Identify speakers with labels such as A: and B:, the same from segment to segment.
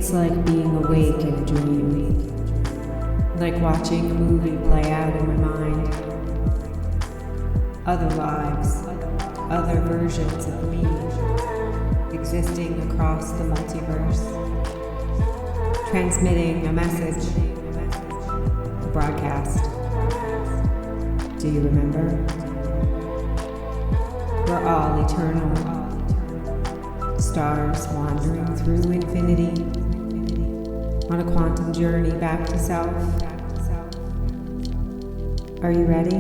A: It's like being awake in a dream, like watching a movie play out in my mind. Other lives, other versions of me, existing across the multiverse, transmitting a message, a broadcast. Do you remember? We're all eternal, stars wandering through infinity, on a quantum journey back to self. Are you ready?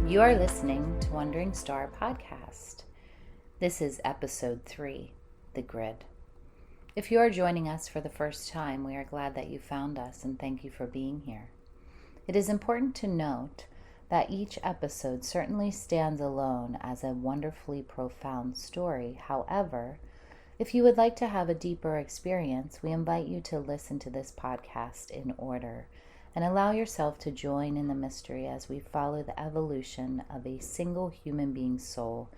B: You are listening to Wandering Star Podcast. This is episode 3, The Grid. If you are joining us for the first time, we are glad that you found us and thank you for being here. It is important to note that each episode certainly stands alone as a wonderfully profound story. However, if you would like to have a deeper experience, we invite you to listen to this podcast in order and allow yourself to join in the mystery as we follow the evolution of a single human being's soul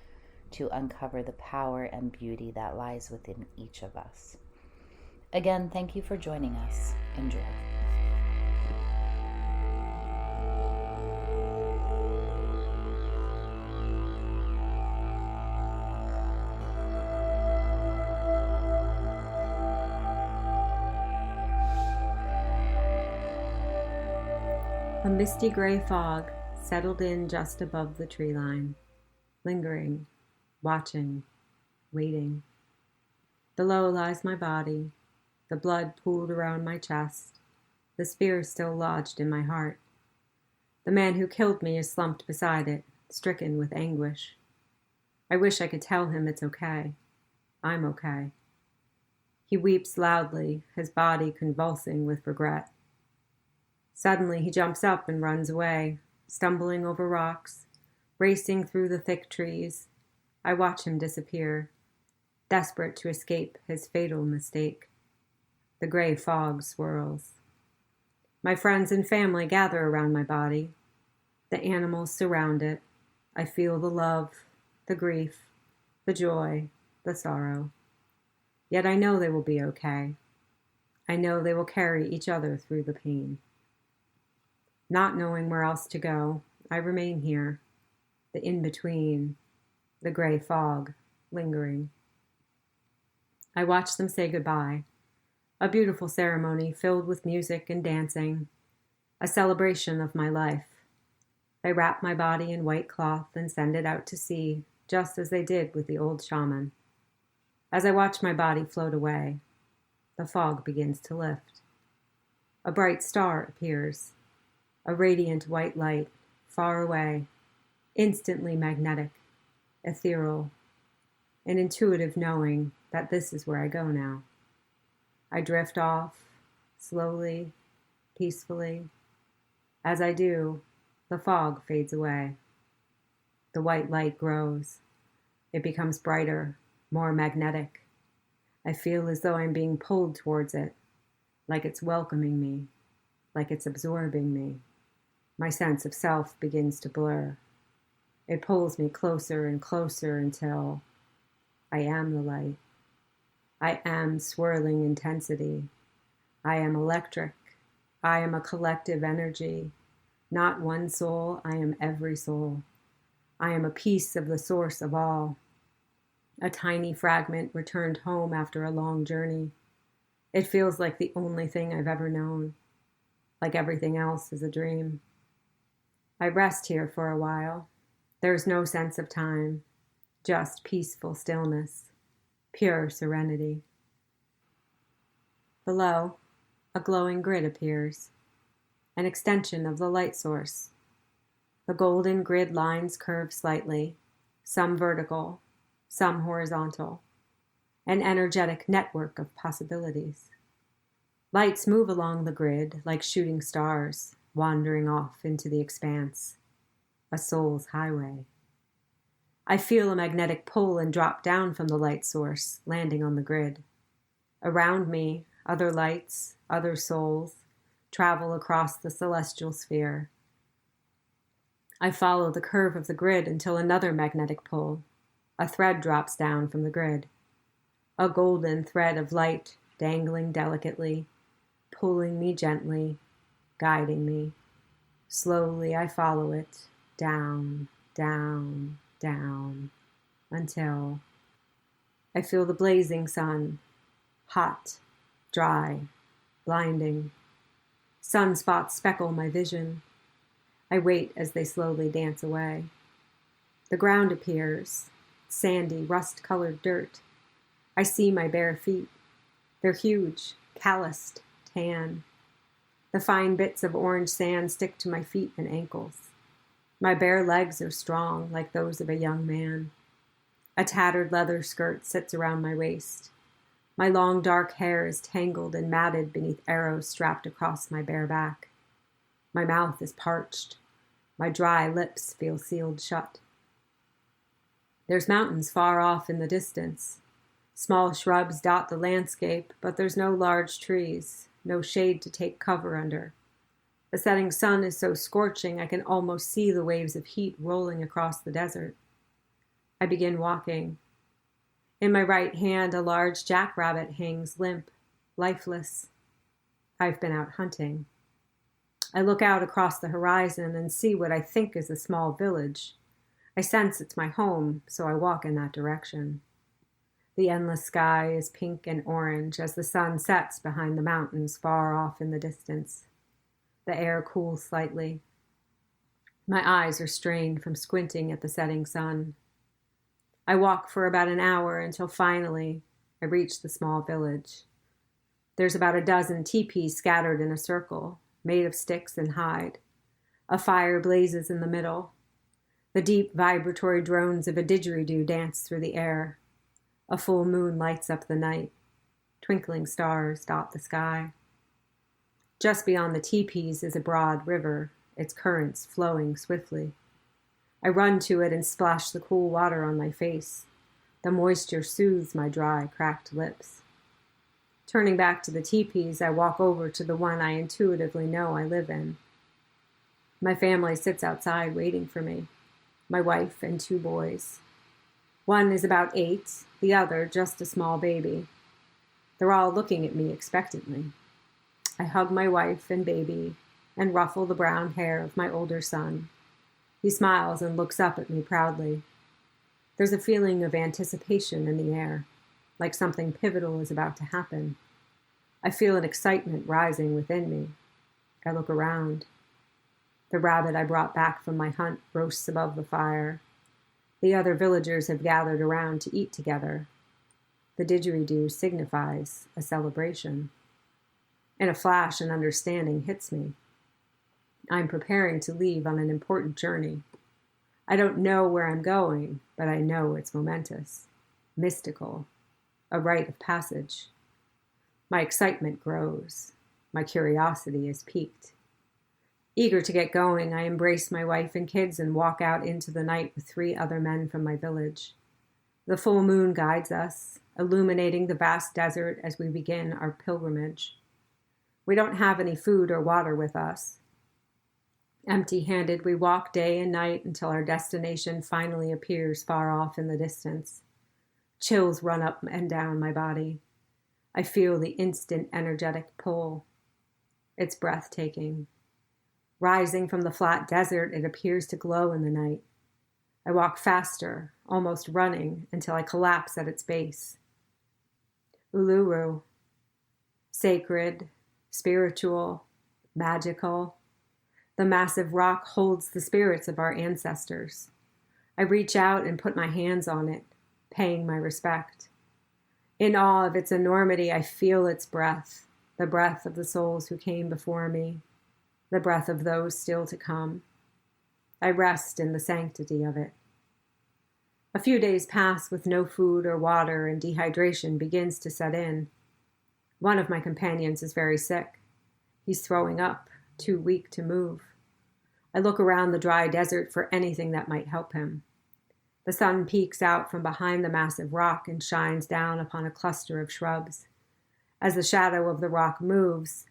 B: to uncover the power and beauty that lies within each of us. Again, thank you for joining us. Enjoy.
A: A misty gray fog settled in just above the tree line, lingering, watching, waiting. Below lies my body, the blood pooled around my chest, the spear still lodged in my heart. The man who killed me is slumped beside it, stricken with anguish. I wish I could tell him it's okay. I'm okay. He weeps loudly, his body convulsing with regret. Suddenly he jumps up and runs away, stumbling over rocks, racing through the thick trees. I watch him disappear, desperate to escape his fatal mistake. The gray fog swirls. My friends and family gather around my body. The animals surround it. I feel the love, the grief, the joy, the sorrow. Yet I know they will be okay. I know they will carry each other through the pain. Not knowing where else to go, I remain here, the in-between, the gray fog, lingering. I watch them say goodbye, a beautiful ceremony filled with music and dancing, a celebration of my life. They wrap my body in white cloth and send it out to sea, just as they did with the old shaman. As I watch my body float away, the fog begins to lift. A bright star appears. A radiant white light, far away, instantly magnetic, ethereal, an intuitive knowing that this is where I go now. I drift off, slowly, peacefully. As I do, the fog fades away. The white light grows. It becomes brighter, more magnetic. I feel as though I'm being pulled towards it, like it's welcoming me, like it's absorbing me. My sense of self begins to blur. It pulls me closer and closer until I am the light. I am swirling intensity. I am electric. I am a collective energy. Not one soul, I am every soul. I am a piece of the source of all. A tiny fragment returned home after a long journey. It feels like the only thing I've ever known. Like everything else is a dream. I rest here for a while. There's no sense of time, just peaceful stillness, pure serenity. Below, a glowing grid appears, an extension of the light source. The golden grid lines curve slightly, some vertical, some horizontal, an energetic network of possibilities. Lights move along the grid like shooting stars, wandering off into the expanse, a soul's highway. I feel a magnetic pull and drop down from the light source, landing on the grid. Around me, other lights, other souls, travel across the celestial sphere. I follow the curve of the grid until another magnetic pull. A thread drops down from the grid. A golden thread of light dangling delicately, pulling me gently, guiding me. Slowly I follow it, down, down, down, until I feel the blazing sun, hot, dry, blinding. Sunspots speckle my vision. I wait as they slowly dance away. The ground appears, sandy, rust-colored dirt. I see my bare feet. They're huge, calloused, tan. The fine bits of orange sand stick to my feet and ankles. My bare legs are strong, like those of a young man. A tattered leather skirt sits around my waist. My long dark hair is tangled and matted beneath arrows strapped across my bare back. My mouth is parched. My dry lips feel sealed shut. There's mountains far off in the distance. Small shrubs dot the landscape, but there's no large trees, no shade to take cover under. The setting sun is so scorching I can almost see the waves of heat rolling across the desert. I begin walking. In my right hand, a large jackrabbit hangs limp, lifeless. I've been out hunting. I look out across the horizon and see what I think is a small village. I sense it's my home, so I walk in that direction. The endless sky is pink and orange as the sun sets behind the mountains far off in the distance. The air cools slightly. My eyes are strained from squinting at the setting sun. I walk for about an hour until finally I reach the small village. There's about a dozen teepees scattered in a circle, made of sticks and hide. A fire blazes in the middle. The deep vibratory drones of a didgeridoo dance through the air. A full moon lights up the night. Twinkling stars dot the sky. Just beyond the teepees is a broad river, its currents flowing swiftly. I run to it and splash the cool water on my face. The moisture soothes my dry, cracked lips. Turning back to the teepees, I walk over to the one I intuitively know I live in. My family sits outside waiting for me, my wife and 2 boys. One is about 8, the other just a small baby. They're all looking at me expectantly. I hug my wife and baby and ruffle the brown hair of my older son. He smiles and looks up at me proudly. There's a feeling of anticipation in the air, like something pivotal is about to happen. I feel an excitement rising within me. I look around. The rabbit I brought back from my hunt roasts above the fire. The other villagers have gathered around to eat together. The didgeridoo signifies a celebration. In a flash, an understanding hits me. I'm preparing to leave on an important journey. I don't know where I'm going, but I know it's momentous, mystical, a rite of passage. My excitement grows. My curiosity is piqued. Eager to get going, I embrace my wife and kids and walk out into the night with 3 other men from my village. The full moon guides us, illuminating the vast desert as we begin our pilgrimage. We don't have any food or water with us. Empty-handed, we walk day and night until our destination finally appears far off in the distance. Chills run up and down my body. I feel the instant energetic pull. It's breathtaking. Rising from the flat desert, it appears to glow in the night. I walk faster, almost running, until I collapse at its base. Uluru. Sacred, spiritual, magical. The massive rock holds the spirits of our ancestors. I reach out and put my hands on it, paying my respect. In awe of its enormity, I feel its breath, the breath of the souls who came before me, the breath of those still to come. I rest in the sanctity of it. A few days pass with no food or water, and dehydration begins to set in. One of my companions is very sick. He's throwing up, too weak to move. I look around the dry desert for anything that might help him. The sun peeks out from behind the massive rock and shines down upon a cluster of shrubs. As the shadow of the rock moves,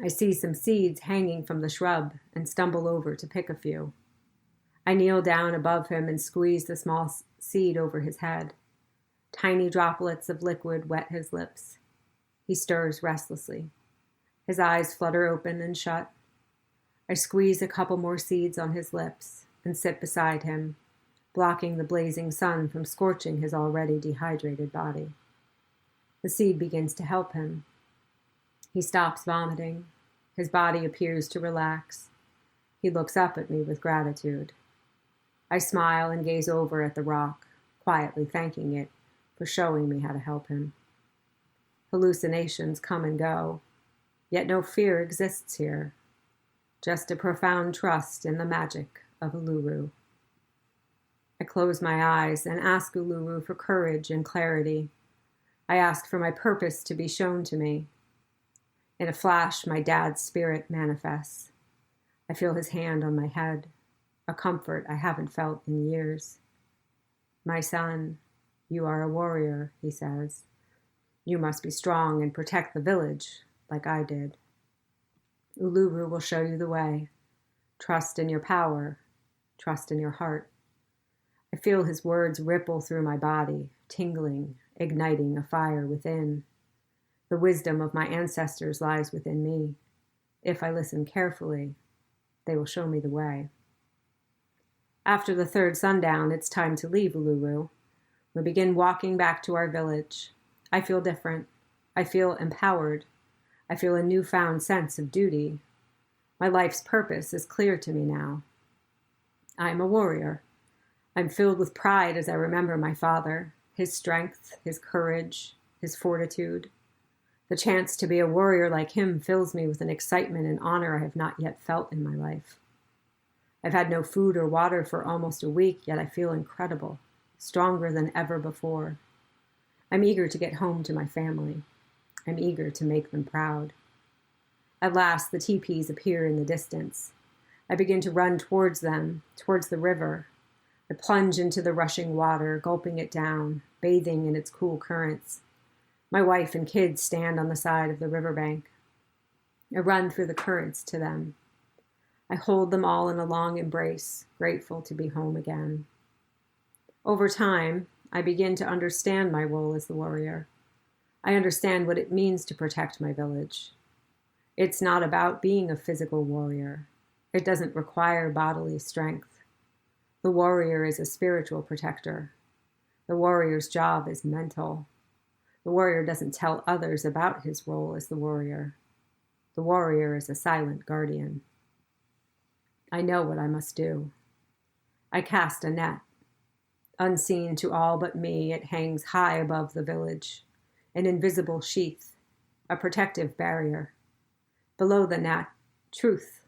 A: I see some seeds hanging from the shrub and stumble over to pick a few. I kneel down above him and squeeze the small seed over his head. Tiny droplets of liquid wet his lips. He stirs restlessly. His eyes flutter open and shut. I squeeze a couple more seeds on his lips and sit beside him, blocking the blazing sun from scorching his already dehydrated body. The seed begins to help him. He stops vomiting. His body appears to relax. He looks up at me with gratitude. I smile and gaze over at the rock, quietly thanking it for showing me how to help him. Hallucinations come and go, yet no fear exists here, just a profound trust in the magic of Uluru. I close my eyes and ask Uluru for courage and clarity. I ask for my purpose to be shown to me. In a flash, my dad's spirit manifests. I feel his hand on my head, a comfort I haven't felt in years. My son, you are a warrior, he says. You must be strong and protect the village, like I did. Uluru will show you the way. Trust in your power. Trust in your heart. I feel his words ripple through my body, tingling, igniting a fire within. The wisdom of my ancestors lies within me. If I listen carefully, they will show me the way. After the third sundown, it's time to leave Uluru. We begin walking back to our village. I feel different. I feel empowered. I feel a newfound sense of duty. My life's purpose is clear to me now. I am a warrior. I'm filled with pride as I remember my father, his strength, his courage, his fortitude. The chance to be a warrior like him fills me with an excitement and honor I have not yet felt in my life. I've had no food or water for almost a week, yet I feel incredible, stronger than ever before. I'm eager to get home to my family. I'm eager to make them proud. At last, the teepees appear in the distance. I begin to run towards them, towards the river. I plunge into the rushing water, gulping it down, bathing in its cool currents. My wife and kids stand on the side of the riverbank. I run through the currents to them. I hold them all in a long embrace, grateful to be home again. Over time, I begin to understand my role as the warrior. I understand what it means to protect my village. It's not about being a physical warrior. It doesn't require bodily strength. The warrior is a spiritual protector. The warrior's job is mental. The warrior doesn't tell others about his role as the warrior. The warrior is a silent guardian. I know what I must do. I cast a net. Unseen to all but me, it hangs high above the village, an invisible sheath, a protective barrier. Below the net, truth,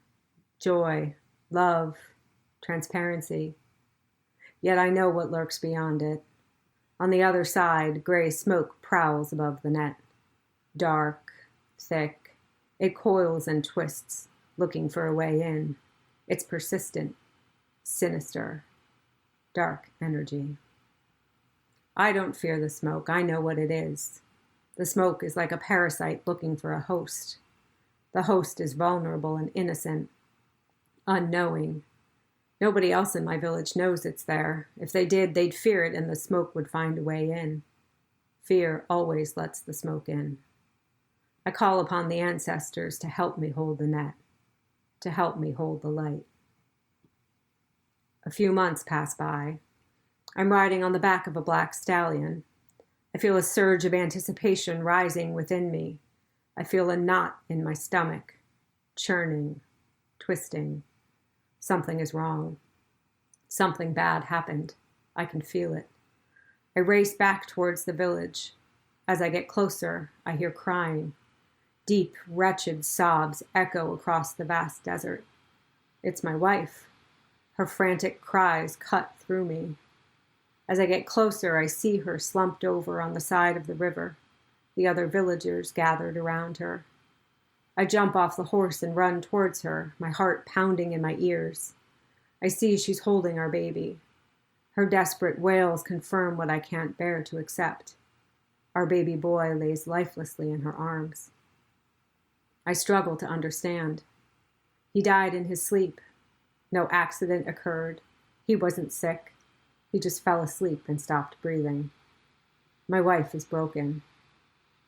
A: joy, love, transparency. Yet I know what lurks beyond it. On the other side, gray smoke prowls above the net. Dark, thick, it coils and twists, looking for a way in. It's persistent, sinister, dark energy. I don't fear the smoke. I know what it is. The smoke is like a parasite looking for a host. The host is vulnerable and innocent, unknowing. Nobody else in my village knows it's there. If they did, they'd fear it and the smoke would find a way in. Fear always lets the smoke in. I call upon the ancestors to help me hold the net, to help me hold the light. A few months pass by. I'm riding on the back of a black stallion. I feel a surge of anticipation rising within me. I feel a knot in my stomach, churning, twisting. Something is wrong. Something bad happened. I can feel it. I race back towards the village. As I get closer, I hear crying. Deep, wretched sobs echo across the vast desert. It's my wife. Her frantic cries cut through me. As I get closer, I see her slumped over on the side of the river, the other villagers gathered around her. I jump off the horse and run towards her, my heart pounding in my ears. I see she's holding our baby. Her desperate wails confirm what I can't bear to accept. Our baby boy lays lifelessly in her arms. I struggle to understand. He died in his sleep. No accident occurred. He wasn't sick. He just fell asleep and stopped breathing. My wife is broken.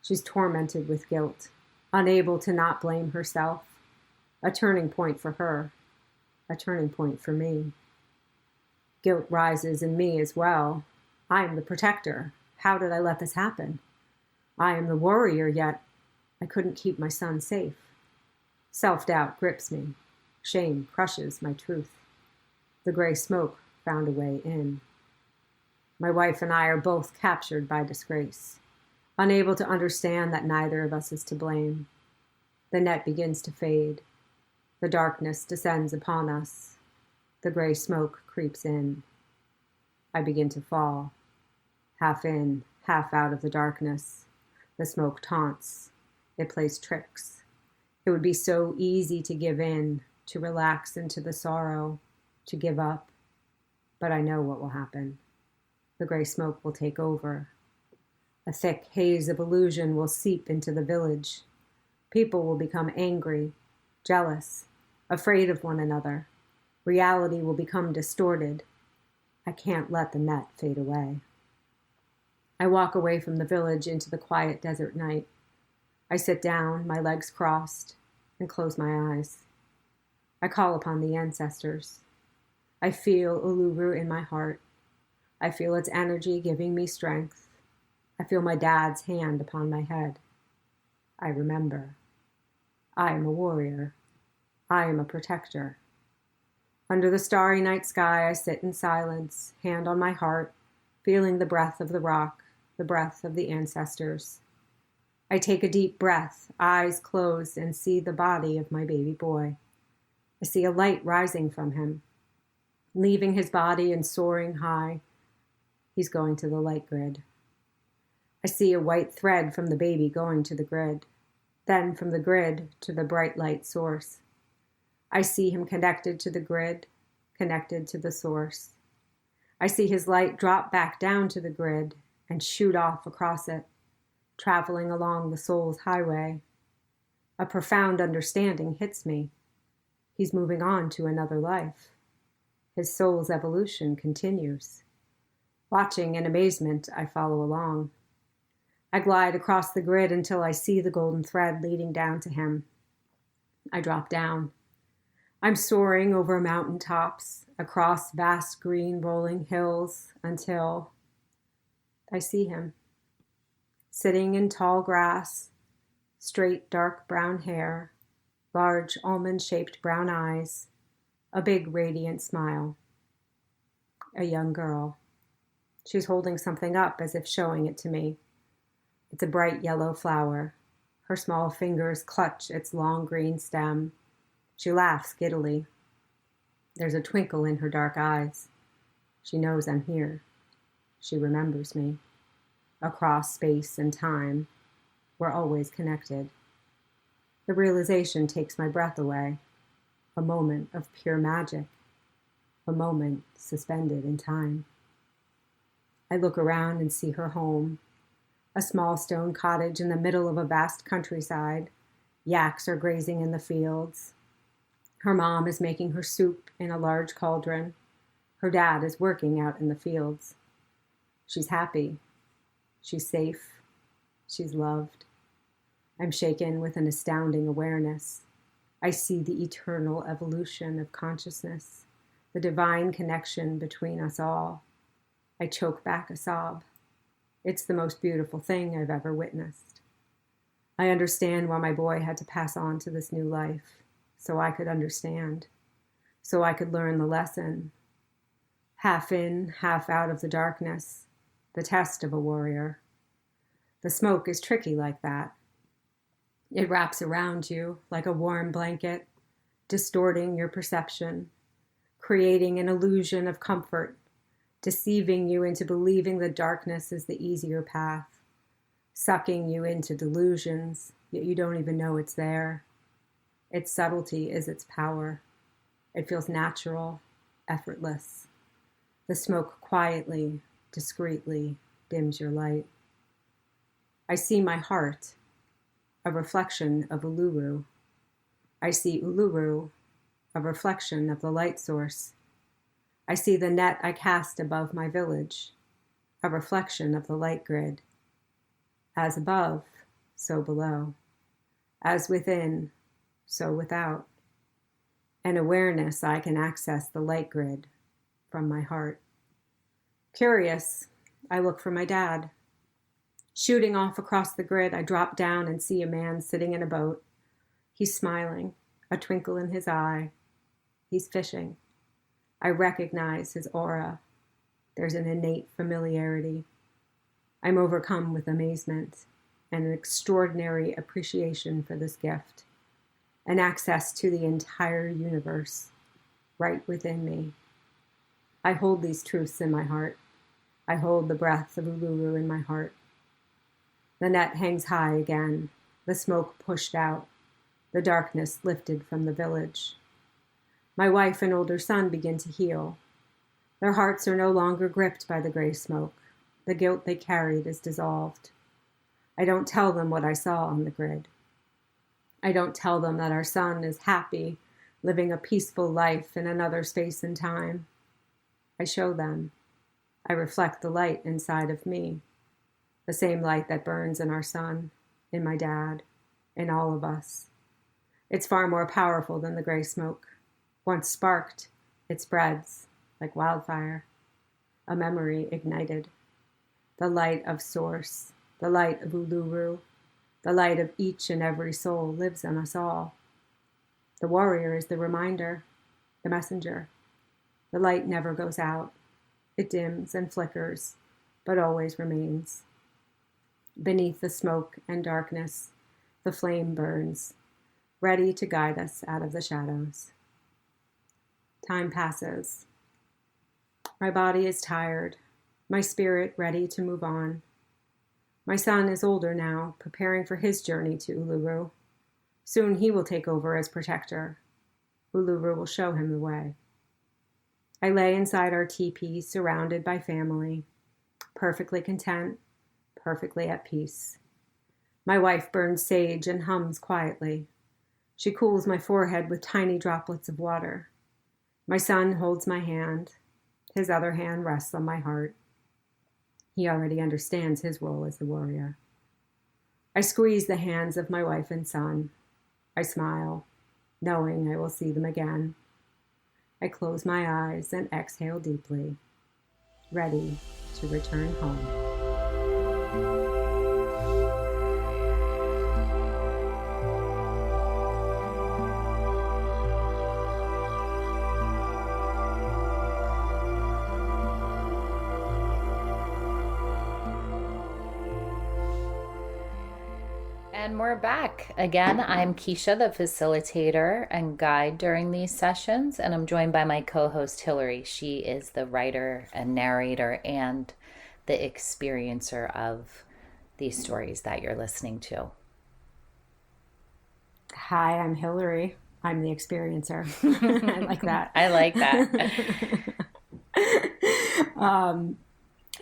A: She's tormented with guilt, unable to not blame herself. A turning point for her, a turning point for me. Guilt rises in me as well. I am the protector. How did I let this happen? I am the warrior, yet I couldn't keep my son safe. Self-doubt grips me. Shame crushes my truth. The gray smoke found a way in. My wife and I are both captured by disgrace, unable to understand that neither of us is to blame. The net begins to fade. The darkness descends upon us. The gray smoke creeps in. I begin to fall, half in, half out of the darkness. The smoke taunts. It plays tricks. It would be so easy to give in, to relax into the sorrow, to give up. But I know what will happen. The gray smoke will take over. A thick haze of illusion will seep into the village. People will become angry, jealous, afraid of one another. Reality will become distorted. I can't let the net fade away. I walk away from the village into the quiet desert night. I sit down, my legs crossed, and close my eyes. I call upon the ancestors. I feel Uluru in my heart. I feel its energy giving me strength. I feel my dad's hand upon my head. I remember. I am a warrior. I am a protector. Under the starry night sky, I sit in silence, hand on my heart, feeling the breath of the rock, the breath of the ancestors. I take a deep breath, eyes closed, and see the body of my baby boy. I see a light rising from him, leaving his body and soaring high. He's going to the light grid. I see a white thread from the baby going to the grid, then from the grid to the bright light source. I see him connected to the grid, connected to the source. I see his light drop back down to the grid and shoot off across it, traveling along the soul's highway. A profound understanding hits me. He's moving on to another life. His soul's evolution continues. Watching in amazement, I follow along. I glide across the grid until I see the golden thread leading down to him. I drop down. I'm soaring over mountain tops, across vast green rolling hills, until I see him. Sitting in tall grass, straight dark brown hair, large almond-shaped brown eyes, a big radiant smile. A young girl. She's holding something up as if showing it to me. It's a bright yellow flower. Her small fingers clutch its long green stem. She laughs giddily. There's a twinkle in her dark eyes. She knows I'm here. She remembers me. Across space and time, we're always connected. The realization takes my breath away. A moment of pure magic. A moment suspended in time. I look around and see her home. A small stone cottage in the middle of a vast countryside. Yaks are grazing in the fields. Her mom is making her soup in a large cauldron. Her dad is working out in the fields. She's happy. She's safe. She's loved. I'm shaken with an astounding awareness. I see the eternal evolution of consciousness, the divine connection between us all. I choke back a sob. It's the most beautiful thing I've ever witnessed. I understand why my boy had to pass on to this new life, so I could understand, so I could learn the lesson. Half in, half out of the darkness, the test of a warrior. The smoke is tricky like that. It wraps around you like a warm blanket, distorting your perception, creating an illusion of comfort, deceiving you into believing the darkness is the easier path, sucking you into delusions, yet you don't even know it's there. Its subtlety is its power. It feels natural, effortless. The smoke quietly, discreetly dims your light. I see my heart, a reflection of Uluru. I see Uluru, a reflection of the light source. I see the net I cast above my village, a reflection of the light grid. As above, so below. As within, so without. An awareness I can access the light grid from my heart. Curious, I look for my dad. Shooting off across the grid, I drop down and see a man sitting in a boat. He's smiling, a twinkle in his eye. He's fishing. I recognize his aura. There's an innate familiarity. I'm overcome with amazement and an extraordinary appreciation for this gift, an access to the entire universe right within me. I hold these truths in my heart. I hold the breath of Uluru in my heart. The net hangs high again, the smoke pushed out, the darkness lifted from the village. My wife and older son begin to heal. Their hearts are no longer gripped by the gray smoke. The guilt they carried is dissolved. I don't tell them what I saw on the grid. I don't tell them that our son is happy, living a peaceful life in another space and time. I show them. I reflect the light inside of me, the same light that burns in our son, in my dad, in all of us. It's far more powerful than the gray smoke. Once sparked, it spreads like wildfire, a memory ignited. The light of Source, the light of Uluru, the light of each and every soul lives in us all. The warrior is the reminder, the messenger. The light never goes out. It dims and flickers, but always remains. Beneath the smoke and darkness, the flame burns, ready to guide us out of the shadows. Time passes. My body is tired, my spirit ready to move on. My son is older now, preparing for his journey to Uluru. Soon he will take over as protector. Uluru will show him the way. I lay inside our teepee, surrounded by family, perfectly content, perfectly at peace. My wife burns sage and hums quietly. She cools my forehead with tiny droplets of water. My son holds my hand. His other hand rests on my heart. He already understands his role as the warrior. I squeeze the hands of my wife and son. I smile, knowing I will see them again. I close my eyes and exhale deeply, ready to return home.
B: And we're back. Again, I'm Keisha, the facilitator and guide during these sessions, and I'm joined by my co-host Hillary. She is the writer and narrator and the experiencer of these stories that you're listening to.
A: Hi, I'm Hillary. I'm the experiencer. I like that.
B: I like that.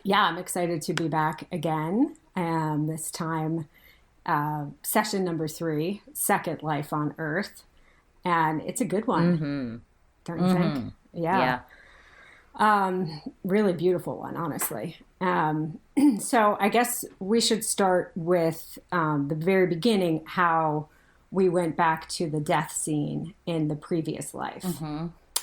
A: Yeah, I'm excited to be back again. This time, session number 3, Second Life on Earth. And it's a good one.
B: Mm-hmm.
A: Don't you think? Yeah. Really beautiful one, honestly. So I guess we should start with the very beginning, how we went back to the death scene in the previous life.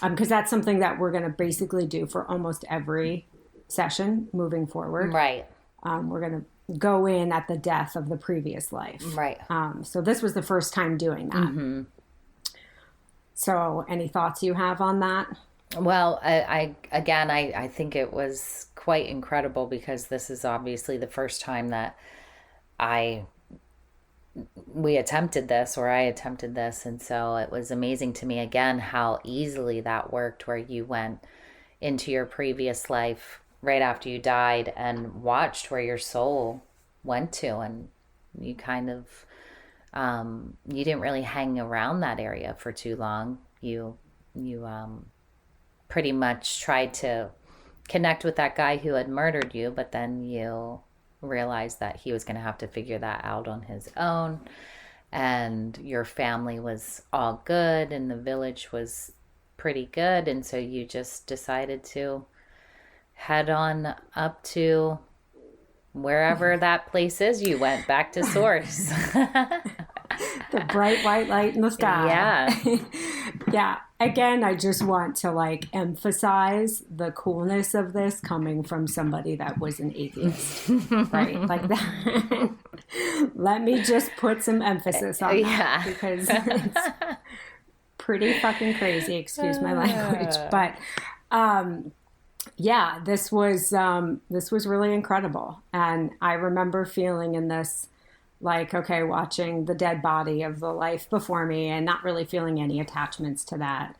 A: Because that's something that we're going to basically do for almost every session moving forward.
B: Right.
A: We're going to go in at the death of the previous life.
B: Right.
A: So this was the first time doing that.
B: Mm-hmm.
A: So any thoughts you have on that?
B: Well, I think it was quite incredible because this is obviously the first time that we attempted this, or I attempted this. And so it was amazing to me again how easily that worked, where you went into your previous life right after you died and watched where your soul went to, and you kind of you didn't really hang around that area for too long. You pretty much tried to connect with that guy who had murdered you, but then you realized that he was going to have to figure that out on his own. and your family was all good and the village was pretty good, and so you just decided to head on up to wherever that place is. You went back to source.
A: The bright white light in the sky.
B: Yeah.
A: Yeah. Again, I just want to like emphasize the coolness of this coming from somebody that was an atheist, right? Like that. Let me just put some emphasis on that because it's pretty fucking crazy. Excuse my language, but yeah, this was really incredible, and I remember feeling in this. Like, okay, watching the dead body of the life before me and not really feeling any attachments to that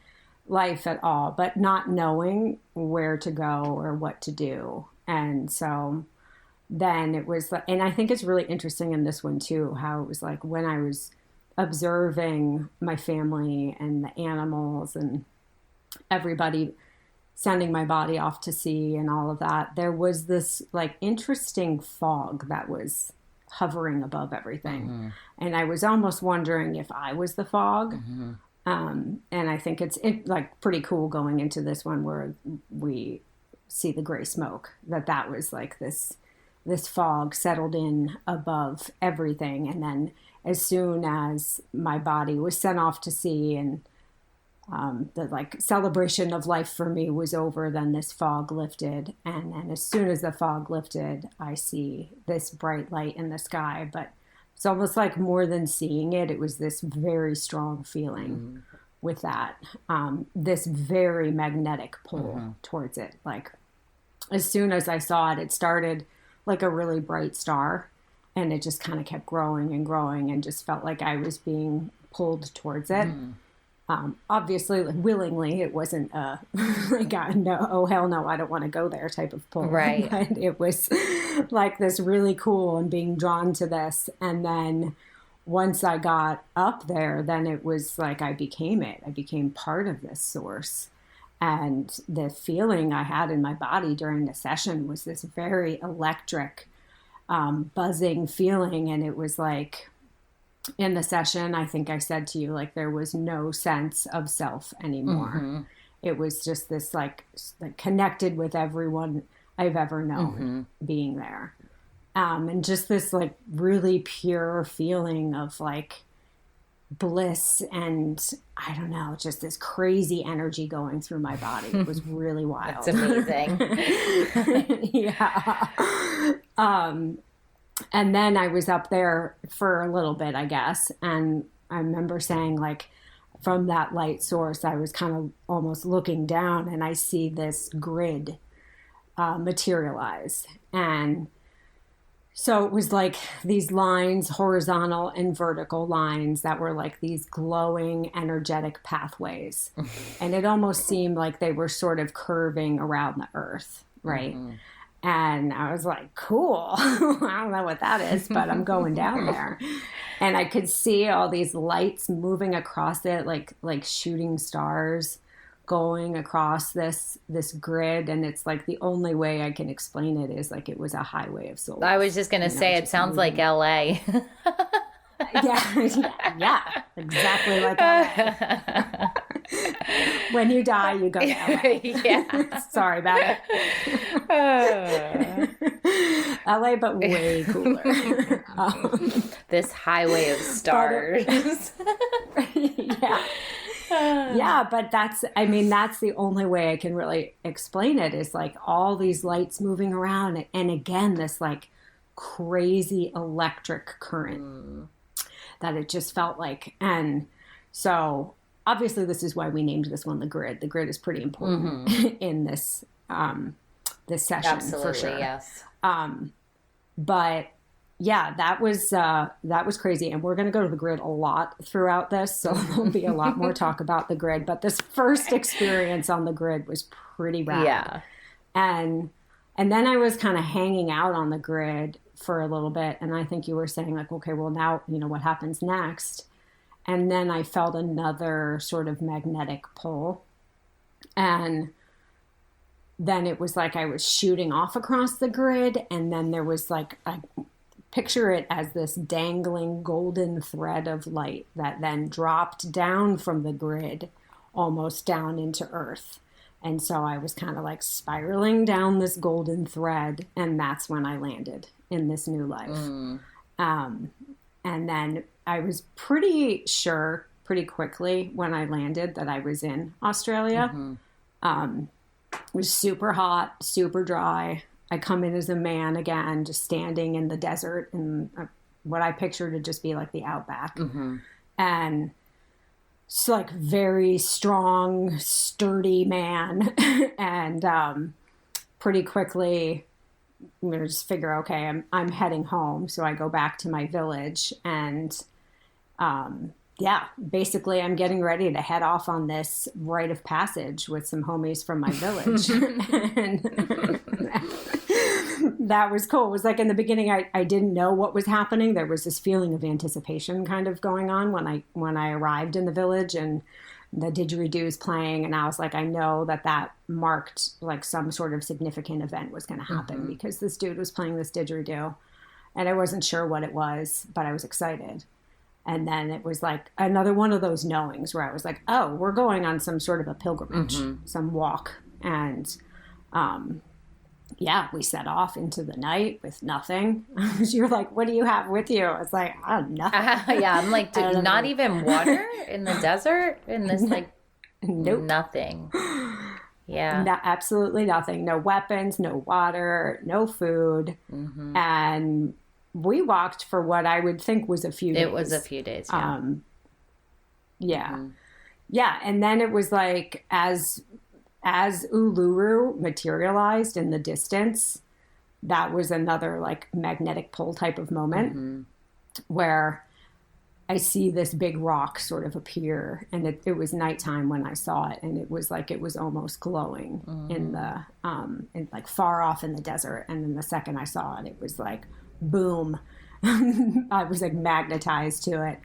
A: life at all, but not knowing where to go or what to do. And so then it was, and I think it's really interesting in this one too, how it was like when I was observing my family and the animals and everybody sending my body off to sea and all of that, there was this like interesting fog that was hovering above everything. And I was almost wondering if I was the fog. And I think it's like pretty cool going into this one where we see the gray smoke, that was like this fog settled in above everything. And then as soon as my body was sent off to sea and the like celebration of life for me was over, then this fog lifted. And then as soon as the fog lifted, I see this bright light in the sky. But it's almost like more than seeing it, it was this very strong feeling with that, this very magnetic pull towards it. Like as soon as I saw it, it started like a really bright star, and it just kind of kept growing and growing and just felt like I was being pulled towards it. Obviously, like, willingly, it wasn't like, no, oh, hell no, I don't want to go there type of pull.
B: Right.
A: But it was like this really cool and being drawn to this. And then once I got up there, then it was like I became it. I became part of this source. And the feeling I had in my body during the session was this very electric, buzzing feeling. And it was like, in the session, I think I said to you, like, there was no sense of self anymore. It was just this like connected with everyone I've ever known being there. And just this like really pure feeling of like bliss and I don't know, just this crazy energy going through my body. It was really wild.
B: That's amazing.
A: Yeah. And then I was up there for a little bit, I guess. And I remember saying, like, from that light source, I was kind of almost looking down and I see this grid materialize. And so it was like these lines, horizontal and vertical lines that were like these glowing, energetic pathways. And it almost seemed like they were sort of curving around the earth, right? And I was like, cool. I don't know what that is, but I'm going down there. And I could see all these lights moving across it, like shooting stars going across this grid. And it's like the only way I can explain it is like it was a highway of souls.
B: I was just going to say, it sounds like LA.
A: Yeah, exactly like LA. When you die, you go to LA.
B: Yeah.
A: Sorry about it. LA, but way cooler.
B: This highway of stars.
A: Yeah. Yeah, but that's the only way I can really explain it is like all these lights moving around. And again, this like crazy electric current that it just felt like. And so obviously this is why we named this one the grid. The grid is pretty important in this this session.
B: Absolutely,
A: for sure.
B: Yes.
A: But yeah, that was crazy. And we're going to go to the grid a lot throughout this. So there'll be a lot more talk about the grid. But this first experience on the grid was pretty rad.
B: Yeah.
A: And then I was kind of hanging out on the grid for a little bit. And I think you were saying like, okay, well now, what happens next? And then I felt another sort of magnetic pull. And then it was like I was shooting off across the grid. And then there was like a picture it as this dangling golden thread of light that then dropped down from the grid almost down into earth. And so I was kind of like spiraling down this golden thread, and that's when I landed in this new life. And then I was pretty sure pretty quickly when I landed that I was in Australia. It was super hot, super dry. I come in as a man again, just standing in the desert in what I picture to just be like the outback. And it's like very strong, sturdy man. And pretty quickly, I'm going to just figure, okay, I'm heading home. So I go back to my village and basically I'm getting ready to head off on this rite of passage with some homies from my village. And that was cool. It was like in the beginning, I didn't know what was happening. There was this feeling of anticipation kind of going on when I arrived in the village and the didgeridoo's playing. And I was like, I know that marked like some sort of significant event was going to happen because this dude was playing this didgeridoo and I wasn't sure what it was, but I was excited. And then it was like another one of those knowings where I was like, oh, we're going on some sort of a pilgrimage, some walk. And we set off into the night with nothing. You're like, what do you have with you? It's like, oh, nothing.
B: I'm like, not even water in the desert? In this, like,
A: nope.
B: Nothing. Yeah.
A: Absolutely nothing. No weapons, no water, no food. And we walked for what I would think was a few days.
B: It was a few days, yeah.
A: Yeah, and then it was like as Uluru materialized in the distance, that was another like magnetic pull type of moment where I see this big rock sort of appear, and it was nighttime when I saw it, and it was like it was almost glowing in the like far off in the desert. And then the second I saw it, it was like boom. I was like magnetized to it.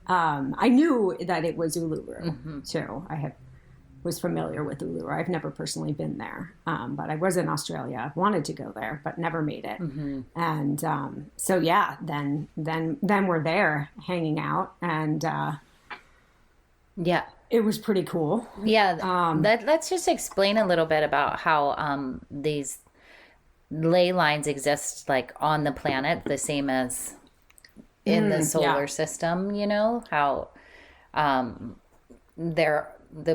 A: I knew that it was Uluru too. I was familiar with Uluru. I've never personally been there, but I was in Australia. I wanted to go there, but never made it. And so yeah, then we're there hanging out, and it was pretty cool.
B: Yeah, let's just explain a little bit about how these ley lines exist like on the planet, the same as in the solar system. You know how the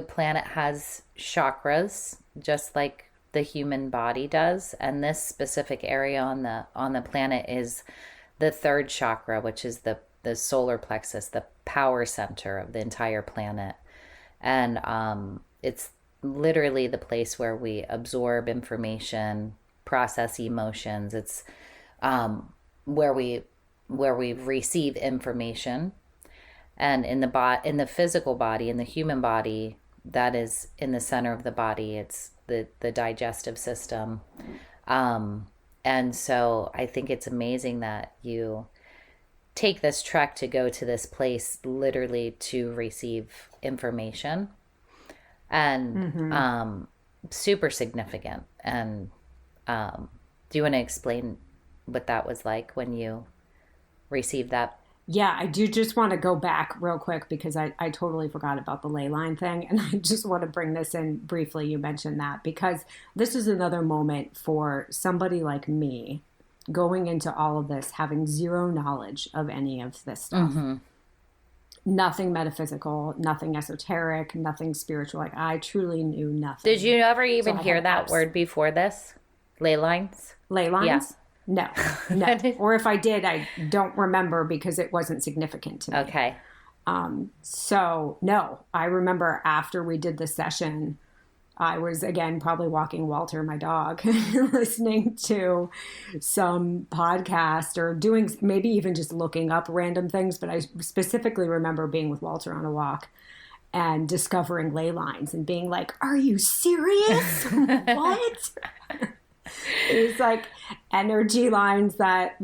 B: planet has chakras just like the human body does, and this specific area on the planet is the third chakra, which is the solar plexus, the power center of the entire planet. And it's literally the place where we absorb information, process emotions. It's where we receive information. And in the physical body, in the human body, that is in the center of the body, it's the digestive system. And so I think it's amazing that you take this trek to go to this place literally to receive information, and super significant. And do you want to explain what that was like when you received that?
A: Yeah, I do just want to go back real quick because I totally forgot about the ley line thing. And I just want to bring this in briefly. You mentioned that because this is another moment for somebody like me going into all of this, having zero knowledge of any of this stuff. Nothing metaphysical, nothing esoteric, nothing spiritual. Like I truly knew nothing.
B: Did you ever even hear that word before this? Ley lines?
A: Ley lines?
B: Yeah.
A: No. Or if I did, I don't remember because it wasn't significant to me.
B: Okay.
A: So no, I remember after we did the session, I was again probably walking Walter, my dog, listening to some podcast or doing maybe even just looking up random things. But I specifically remember being with Walter on a walk and discovering ley lines and being like, "Are you serious? What?" It's like energy lines that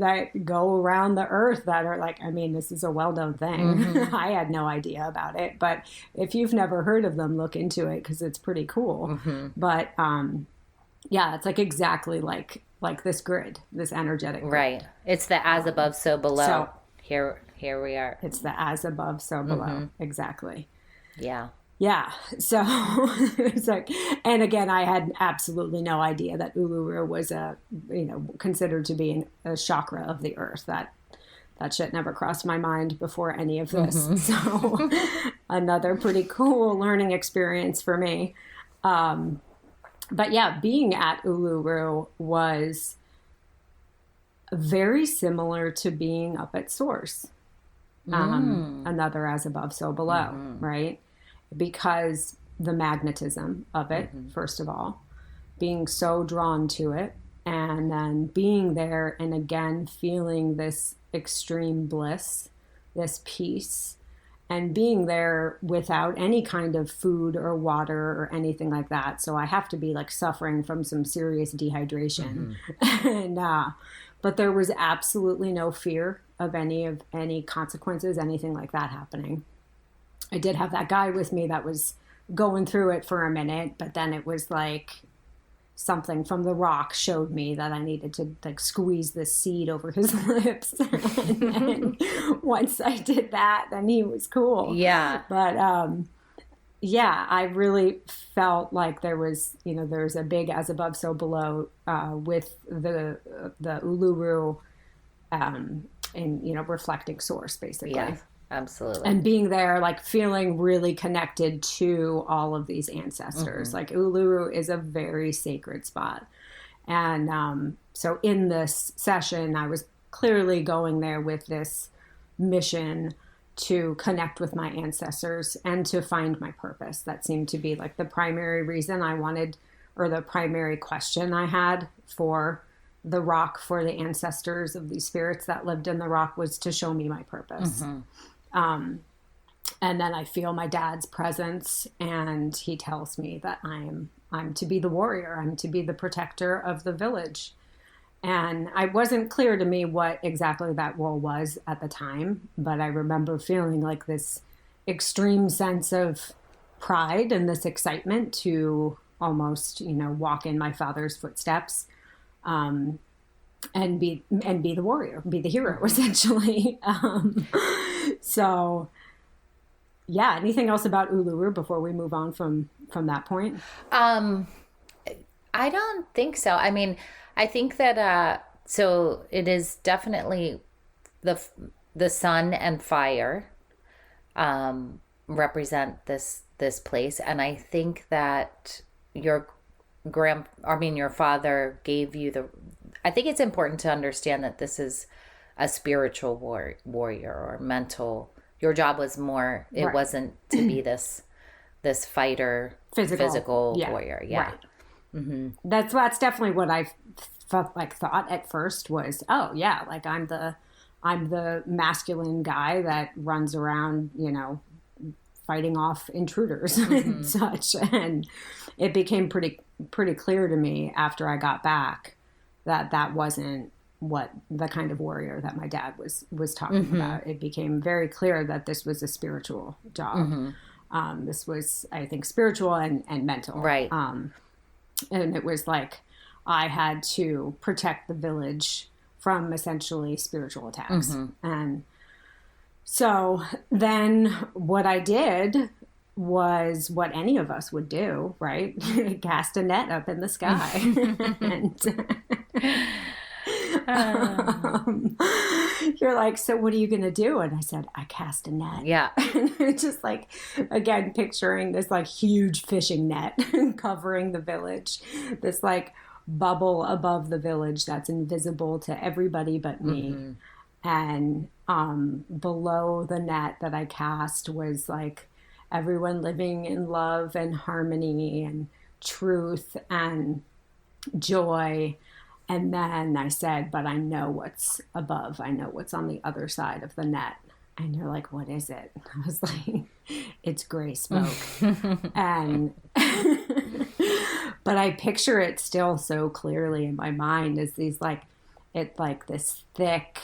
A: go around the earth that are like, I mean, this is a well-known thing. I had no idea about it, but if you've never heard of them, look into it because it's pretty cool. But yeah, it's like exactly like like this grid, this energetic grid.
B: Right. It's the as above, so below.
A: So
B: here we are.
A: It's the as above, so below. Exactly.
B: Yeah.
A: Yeah. So it's like, and again, I had absolutely no idea that Uluru was considered to be a chakra of the earth. That shit never crossed my mind before any of this. So another pretty cool learning experience for me. But yeah, being at Uluru was very similar to being up at Source. Another as above, so below, right? Because the magnetism of it, first of all, being so drawn to it, and then being there and again feeling this extreme bliss, this peace, and being there without any kind of food or water or anything like that. So I have to be like suffering from some serious dehydration. And but there was absolutely no fear of any consequences, anything like that happening. I did have that guy with me that was going through it for a minute, but then it was like something from the rock showed me that I needed to like squeeze the seed over his lips. And then once I did that, then he was cool.
B: Yeah.
A: But yeah, I really felt like there was a big as above, so below with the Uluru and reflecting Source, basically.
B: Yeah. Absolutely.
A: And being there, like feeling really connected to all of these ancestors. Like Uluru is a very sacred spot. And so in this session, I was clearly going there with this mission to connect with my ancestors and to find my purpose. That seemed to be like the primary reason I wanted, or the primary question I had for the rock, for the ancestors of these spirits that lived in the rock, was to show me my purpose. And then I feel my dad's presence, and he tells me that I'm to be the warrior. I'm to be the protector of the village. And it wasn't clear to me what exactly that role was at the time, but I remember feeling like this extreme sense of pride and this excitement to almost, walk in my father's footsteps, and be the warrior, be the hero, essentially. So yeah, anything else about Uluru before we move on from that point?
B: I don't think so. I mean, I think that so it is definitely the sun and fire represent this place, and I think that your father gave you I think it's important to understand that this is a spiritual warrior or mental. Your job was more. It
A: Right.
B: wasn't to be this fighter, physical warrior. Yeah.
A: Right. That's definitely what I thought at first was, oh yeah, like I'm the masculine guy that runs around, fighting off intruders and such. And it became pretty clear to me after I got back that wasn't what the kind of warrior that my dad was talking about. It became very clear that this was a spiritual job. This was, I think, spiritual and mental.
B: Right.
A: And it was like I had to protect the village from essentially spiritual attacks. And so then what I did was what any of us would do, right? Cast a net up in the sky. And you're like, so what are you going to do? And I said, I cast a net.
B: Yeah.
A: And just like, again, picturing this like huge fishing net covering the village, this like bubble above the village that's invisible to everybody but me. And below the net that I cast was like everyone living in love and harmony and truth and joy. And then I said, but I know what's above. I know what's on the other side of the net. And you're like, what is it? I was like, it's gray smoke. And but I picture it still so clearly in my mind as these this thick,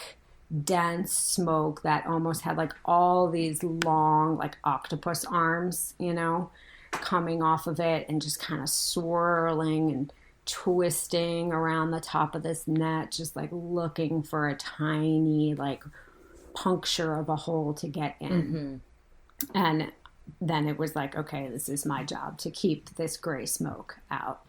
A: dense smoke that almost had like all these long like octopus arms, coming off of it and just kind of swirling and twisting around the top of this net, just like looking for a tiny like puncture of a hole to get in. And then it was like, okay, this is my job to keep this gray smoke out.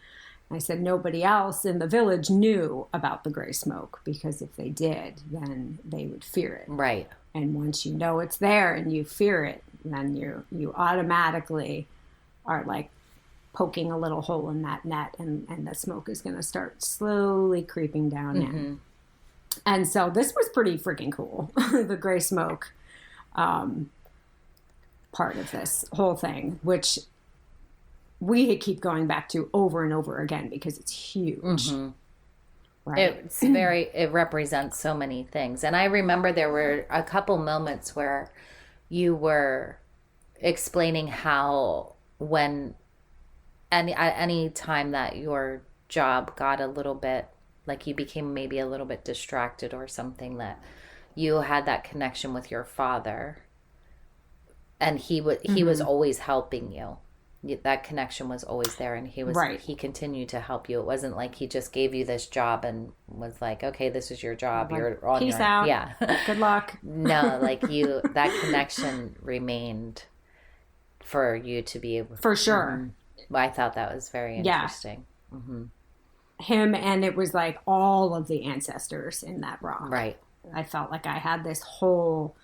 A: I said nobody else in the village knew about the gray smoke, because if they did, then they would fear it.
B: Right.
A: And once you know it's there and you fear it, then you automatically are like poking a little hole in that net, and the smoke is going to start slowly creeping down in. And so this was pretty freaking cool, the gray smoke part of this whole thing, which we keep going back to over and over again because it's huge. Right?
B: It represents so many things. And I remember there were a couple moments where you were explaining how when any time that your job got a little bit, like you became maybe a little bit distracted or something, that you had that connection with your father, and he was always helping you. That connection was always there, and he continued to help you. It wasn't like he just gave you this job and was like, okay, this is your job. Like, you're on
A: peace out.
B: Yeah.
A: Good luck.
B: No, like that connection remained for you to be able.
A: For sure.
B: I thought that was very interesting.
A: Him, and it was like all of the ancestors in that rock.
B: Right.
A: I felt like I had this whole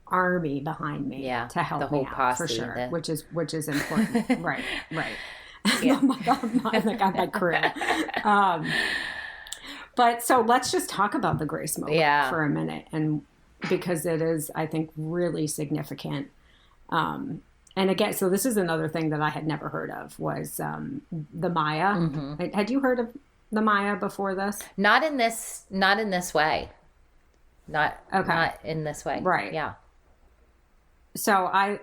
A: army behind me to help me out, posse, for sure, which is important. right. Yeah. Oh my God, I got my crew. But so let's just talk about the gray smoke for a minute, and because it is, I think, really significant. And again, so this is another thing that I had never heard of, was the Maya. Had you heard of the Maya before this?
B: Not in this way. Not in this way.
A: Right.
B: Yeah.
A: So I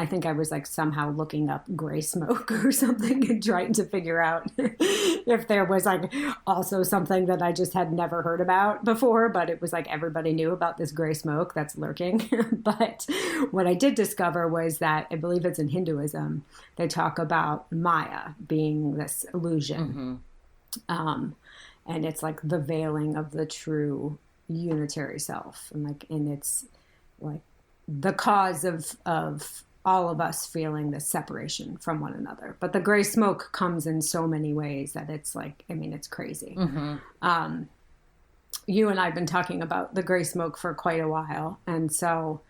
A: think I was like somehow looking up gray smoke or something and trying to figure out if there was like also something that I just had never heard about before, but it was like everybody knew about this gray smoke that's lurking. But what I did discover was that I believe it's in Hinduism, they talk about Maya being this illusion. And it's like the veiling of the true unitary self, and it's like the cause of all of us feeling this separation from one another. But the gray smoke comes in so many ways that it's like, I mean, it's crazy. You and I have been talking about the gray smoke for quite a while. And so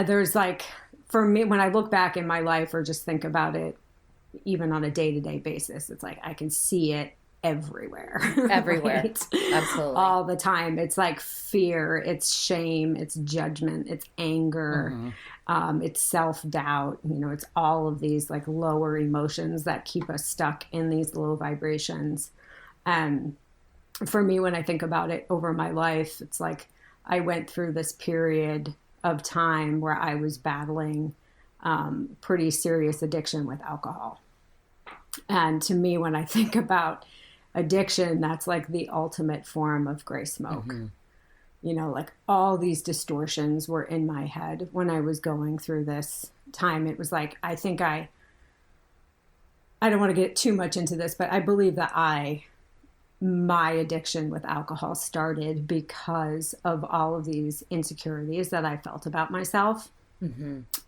A: there's like, for me, when I look back in my life or just think about it, even on a day-to-day basis, it's like I can see it everywhere. Right?
B: Absolutely,
A: all the time. It's like fear, it's shame, it's judgment, it's anger, it's self-doubt. It's all of these like lower emotions that keep us stuck in these low vibrations. And for me, when I think about it over my life, it's like I went through this period of time where I was battling pretty serious addiction with alcohol. And to me, when I think about addiction, that's like the ultimate form of gray smoke. Like all these distortions were in my head when I was going through this time. It was like, I think I don't want to get too much into this, but I believe that my addiction with alcohol started because of all of these insecurities that I felt about myself.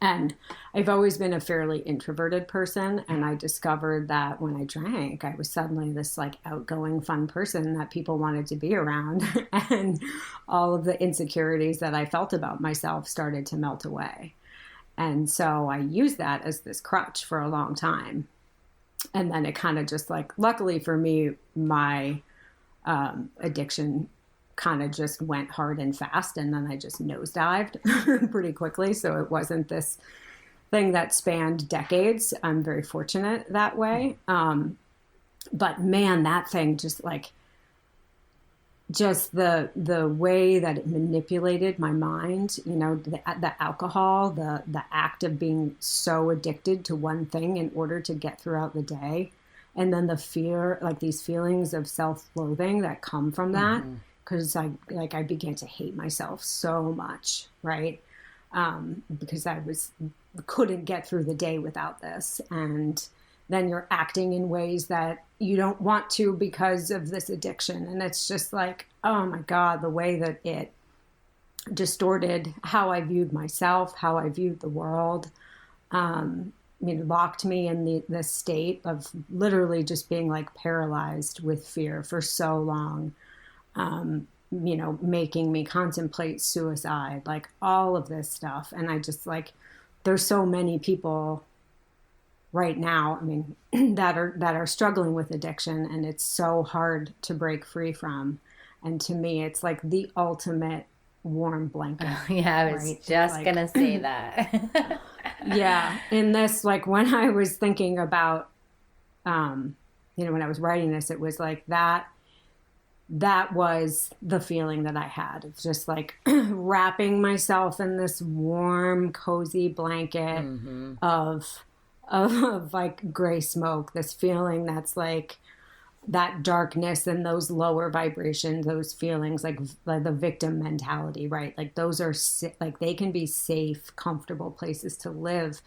A: And I've always been a fairly introverted person, and I discovered that when I drank, I was suddenly this like outgoing, fun person that people wanted to be around, and all of the insecurities that I felt about myself started to melt away. And so I used that as this crutch for a long time. And then it kind of just like, luckily for me, my addiction kind of just went hard and fast, and then I just nosedived pretty quickly. So it wasn't this thing that spanned decades. I'm very fortunate that way. But man, that thing just the way that it manipulated my mind, the alcohol, the act of being so addicted to one thing in order to get throughout the day. And then the fear, like these feelings of self-loathing that come from that. Because I began to hate myself so much, right? Because I couldn't get through the day without this. And then you're acting in ways that you don't want to because of this addiction. And it's just like, oh my God, the way that it distorted how I viewed myself, how I viewed the world. Locked me in the state of literally just being like paralyzed with fear for so long, making me contemplate suicide, like all of this stuff. And I just like, there's so many people right now, that are struggling with addiction, and it's so hard to break free from. And to me, it's like the ultimate warm blanket.
B: Yeah, I was just going to say that.
A: Yeah. In this, like when I was thinking about, when I was writing this, it was like that was the feeling that I had. It's just like wrapping myself in this warm, cozy blanket of like gray smoke, this feeling that's like that darkness and those lower vibrations, those feelings like the victim mentality, right? Like those are like, they can be safe, comfortable places to live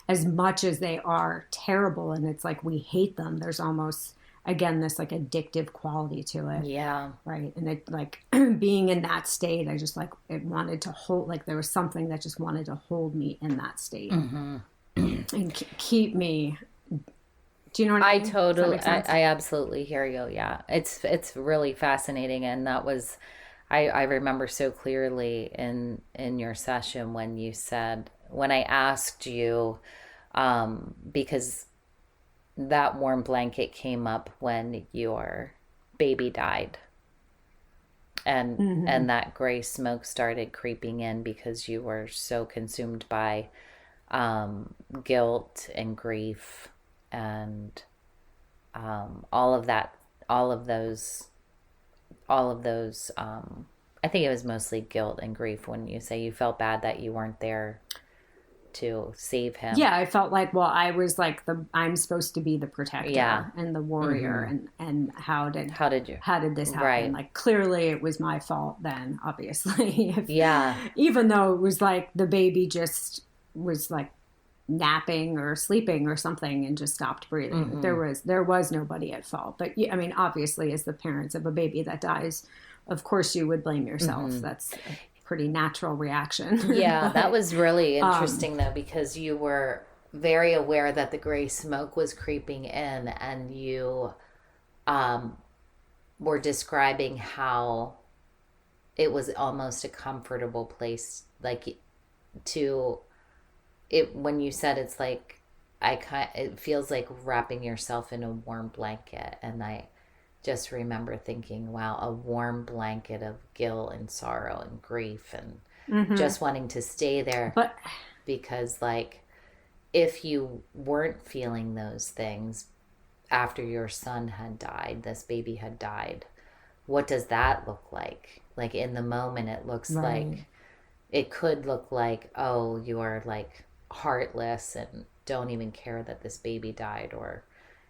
A: as much as they are terrible. And it's like, we hate them. There's almost, again, this like addictive quality to it.
B: Yeah.
A: Right. And it like being in that state, I just like, it wanted to hold, like there was something that just wanted to hold me in that state and keep me. Do you know what I mean?
B: I absolutely hear you. Yeah. It's really fascinating. And that was, I remember so clearly in your session when you said, when I asked you, because that warm blanket came up when your baby died, and that gray smoke started creeping in because you were so consumed by guilt and grief and all of those I think it was mostly guilt and grief when you say you felt bad that you weren't there to save him.
A: Yeah, I felt like, well, I was like I'm supposed to be the protector and the warrior, and how did this happen?
B: Right.
A: Like clearly it was my fault then, obviously.
B: Yeah.
A: Even though it was like the baby just was like napping or sleeping or something and just stopped breathing. There was nobody at fault. But obviously as the parents of a baby that dies, of course you would blame yourself. That's a pretty natural reaction.
B: Yeah, that was really interesting though, because you were very aware that the gray smoke was creeping in, and you were describing how it was almost a comfortable place, like to it when you said it's like it feels like wrapping yourself in a warm blanket. And I just remember thinking, wow, a warm blanket of guilt and sorrow and grief and just wanting to stay there. But because like if you weren't feeling those things after your son had died, this baby had died, what does that look like? Like in the moment it looks like, it could look like, oh, you are like heartless and don't even care that this baby died. Or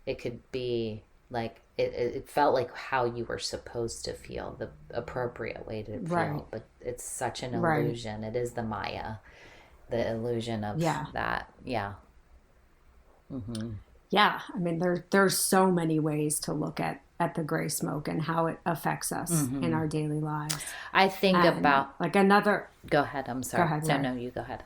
B: it could be like it felt like how you were supposed to feel, the appropriate way to feel. But it's such an illusion. It is the Maya, the illusion of that. Yeah.
A: Yeah, there's so many ways to look at the gray smoke and how it affects us in our daily lives.
B: I think about
A: like another.
B: Go ahead. I'm sorry.
A: Go ahead, sorry.
B: No, you go ahead.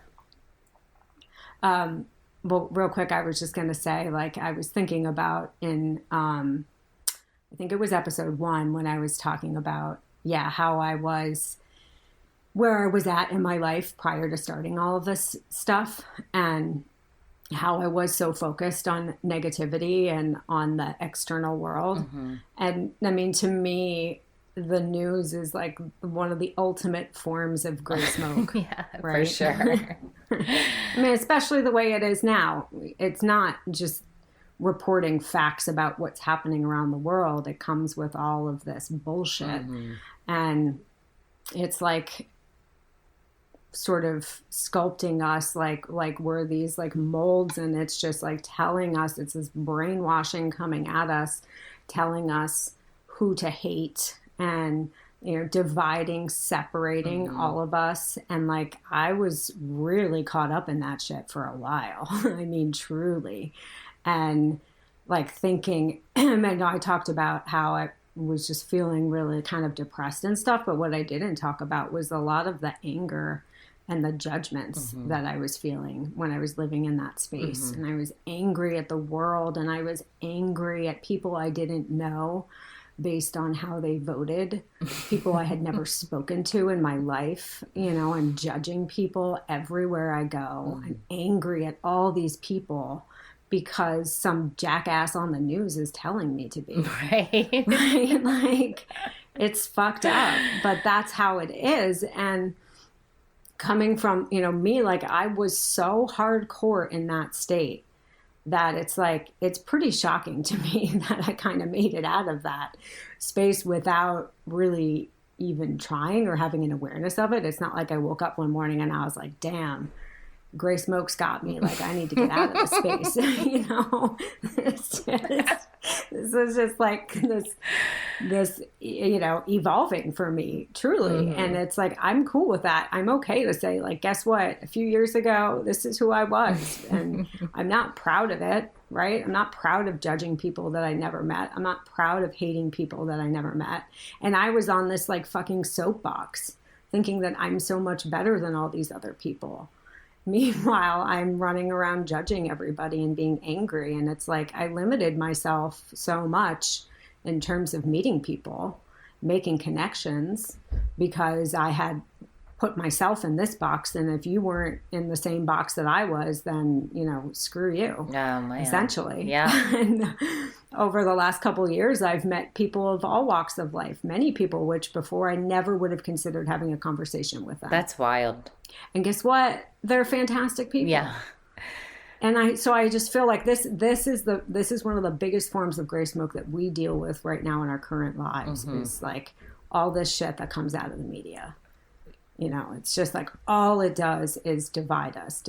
A: Well, real quick, I was just going to say, like, I was thinking about in, I think it was episode 1 when I was talking about, how I was, where I was at in my life prior to starting all of this stuff, and how I was so focused on negativity and on the external world. And to me, the news is like one of the ultimate forms of gray smoke.
B: Yeah, right? For sure.
A: Especially the way it is now. It's not just reporting facts about what's happening around the world. It comes with all of this bullshit. And it's like sort of sculpting us like we're these like molds, and it's just like telling us, it's this brainwashing coming at us, telling us who to hate, and dividing, separating all of us. And like I was really caught up in that shit for a while. Truly. And like thinking, and I talked about how I was just feeling really kind of depressed and stuff. But what I didn't talk about was a lot of the anger and the judgments that I was feeling when I was living in that space. And I was angry at the world, and I was angry at people I didn't know based on how they voted, people I had never spoken to in my life. You know, I'm judging people everywhere I go. I'm angry at all these people because some jackass on the news is telling me to be.
B: Right.
A: Right? Like, it's fucked up, but that's how it is. And coming from, you know, me, like, I was so hardcore in that state that it's like, it's pretty shocking to me that I kind of made it out of that space without really even trying or having an awareness of it. It's not like I woke up one morning and I was like, damn, Gray Smoke's got me. Like, I need to get out of this space. You know, this is just like this, you know, evolving for me, truly. And it's like, I'm cool with that. I'm okay to say, like, guess what? A few years ago, this is who I was. And I'm not proud of it, right? I'm not proud of judging people that I never met. I'm not proud of hating people that I never met. And I was on this like fucking soapbox thinking that I'm so much better than all these other people. Meanwhile, I'm running around judging everybody and being angry. And it's like, I limited myself so much in terms of meeting people, making connections, because I had put myself in this box. And if you weren't in the same box that I was, then, you know, screw you,
B: Oh, man.
A: essentially.
B: Yeah.
A: And over the last couple of years, I've met people of all walks of life, many people, which before I never would have considered having a conversation with them.
B: That's wild.
A: And guess what? They're fantastic people.
B: Yeah.
A: And I just feel like this is one of the biggest forms of gray smoke that we deal with right now in our current lives, is like all this shit that comes out of the media. You know, it's just like all it does is divide us,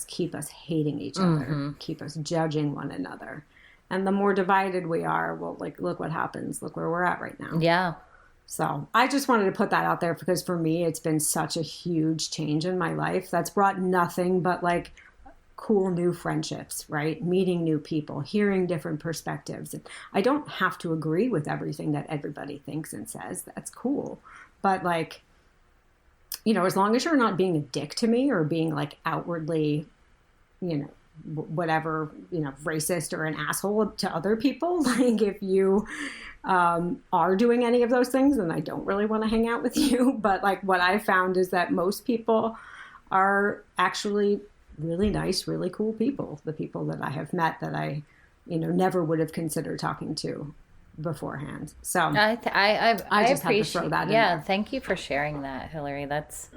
A: keep us hating each other, keep us judging one another. And the more divided we are, well, like, look what happens. Look where we're at right now.
B: Yeah.
A: So I just wanted to put that out there because for me, it's been such a huge change in my life that's brought nothing but like cool new friendships, right? Meeting new people, hearing different perspectives. And I don't have to agree with everything that everybody thinks and says. That's cool. But like, you know, as long as you're not being a dick to me or being like outwardly, you know, whatever, you know, racist or an asshole to other people, like if you are doing any of those things, then I don't really want to hang out with you. But like what I found is that most people are actually really nice, really cool people. The people that I have met that I, you know, never would have considered talking to beforehand. So I just had to throw that in there.
B: Thank you for sharing that, Hillary. That's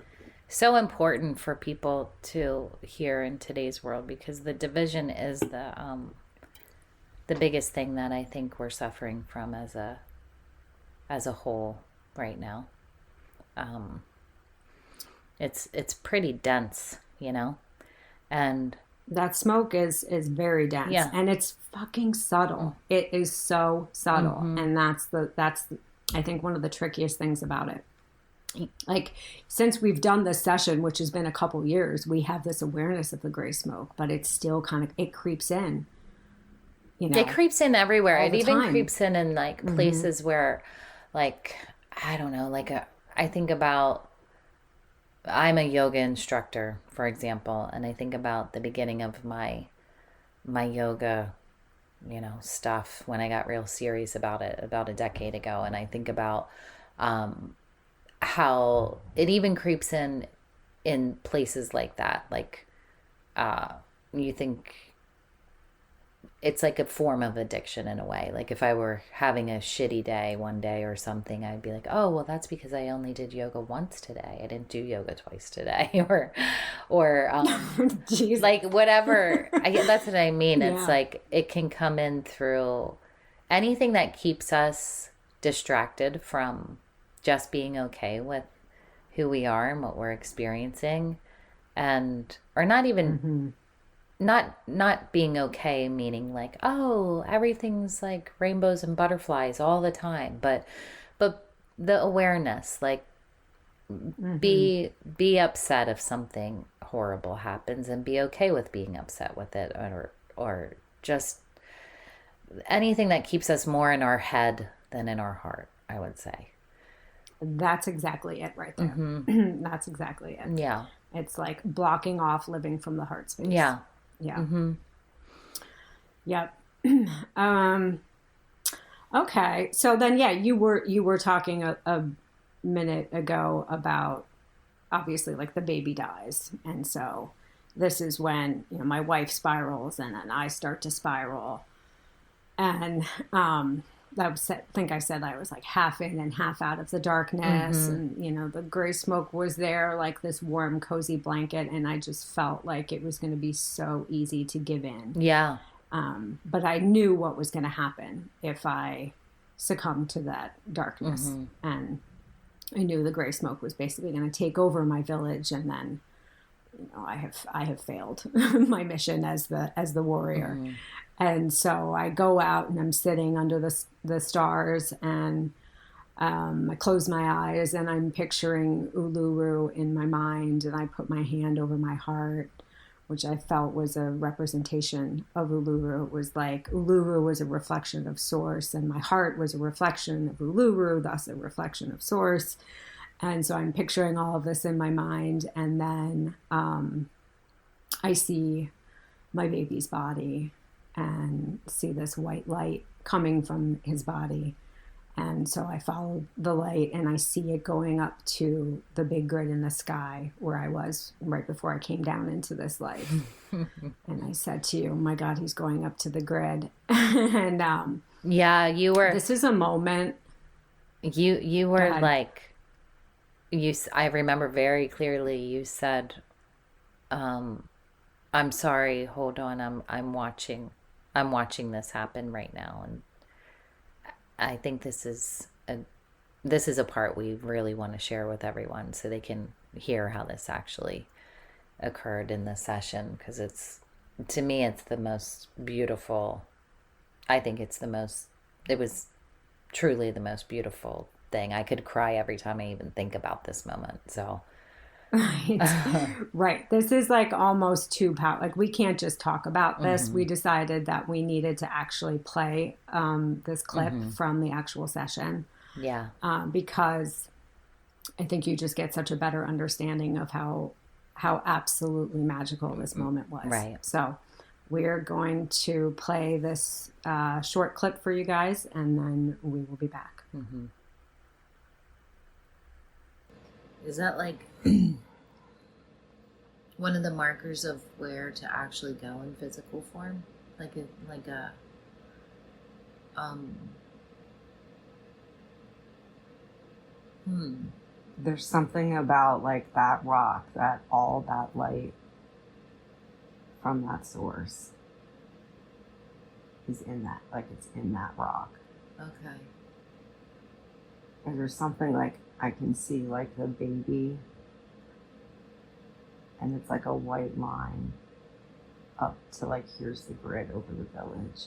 B: so important for people to hear in today's world, because the division is the biggest thing that I think we're suffering from as a whole right now. It's pretty dense, you know, and
A: that smoke is very dense, and it's fucking subtle. It is so subtle, and that's I think one of the trickiest things about it. Like, since we've done this session, which has been a couple years, we have this awareness of the gray smoke, but it's still it creeps in. You know,
B: it creeps in everywhere. It even
A: time.
B: creeps in like places where, like, I don't know, like I think about, I'm a yoga instructor, for example, and I think about the beginning of my yoga, you know, stuff when I got real serious about it about a decade ago, and I think about how it even creeps in places like that. Like, you think it's like a form of addiction in a way. Like if I were having a shitty day one day or something, I'd be like, oh, well, that's because I only did yoga once today. I didn't do yoga twice today. or like whatever. That's what I mean. Yeah. It's like, it can come in through anything that keeps us distracted from just being okay with who we are and what we're experiencing, and or not even not being okay, meaning like, oh, everything's like rainbows and butterflies all the time, but the awareness, like, be upset if something horrible happens and be okay with being upset with it, or just anything that keeps us more in our head than in our heart, I would say.
A: That's exactly it right there.
B: Mm-hmm.
A: That's exactly it.
B: Yeah.
A: It's like blocking off living from the heart space.
B: Yeah.
A: Yeah.
B: Mm-hmm.
A: Yep. Okay. So then, yeah, you were talking a minute ago about obviously like the baby dies, and so this is when my wife spirals, and then I start to spiral, and that was, I think I said I was like half in and half out of the darkness,
B: Mm-hmm.
A: and the gray smoke was there like this warm, cozy blanket, and I just felt like it was going to be so easy to give in.
B: Yeah.
A: But I knew what was going to happen if I succumbed to that darkness,
B: Mm-hmm.
A: and I knew the gray smoke was basically going to take over my village, and then I have failed my mission as the warrior.
B: Mm-hmm.
A: And so I go out and I'm sitting under the stars, and I close my eyes and I'm picturing Uluru in my mind, and I put my hand over my heart, which I felt was a representation of Uluru. It was like Uluru was a reflection of Source, and my heart was a reflection of Uluru, thus a reflection of Source. And so I'm picturing all of this in my mind, and then I see my baby's body and see this white light coming from his body. And so I follow the light, and I see it going up to the big grid in the sky where I was right before I came down into this life. And I said to you, oh my God, he's going up to the grid. And
B: Yeah, you were.
A: This is a moment.
B: You were like, I remember very clearly. You said, "I'm sorry. Hold on. I'm watching. I'm watching this happen right now." And I think this is a part we really want to share with everyone so they can hear how this actually occurred in the session, because to me it's the most beautiful. I think it was truly the most beautiful thing. I could cry every time I even think about this moment. So
A: Right. This is like almost too powerful. Like we can't just talk about this.
B: Mm-hmm.
A: We decided that we needed to actually play this clip from the actual session.
B: Yeah.
A: Because I think you just get such a better understanding of how absolutely magical this moment was.
B: Right.
A: So we're going to play this short clip for you guys, and then we will be back.
B: Mm-hmm. Is that like one of the markers of where to actually go in physical form?
A: There's something about like that rock, that all that light from that source is in that, like it's in that rock.
B: Okay.
A: And there's something like I can see like the baby, and it's like a white line up to like here's the grid over the village,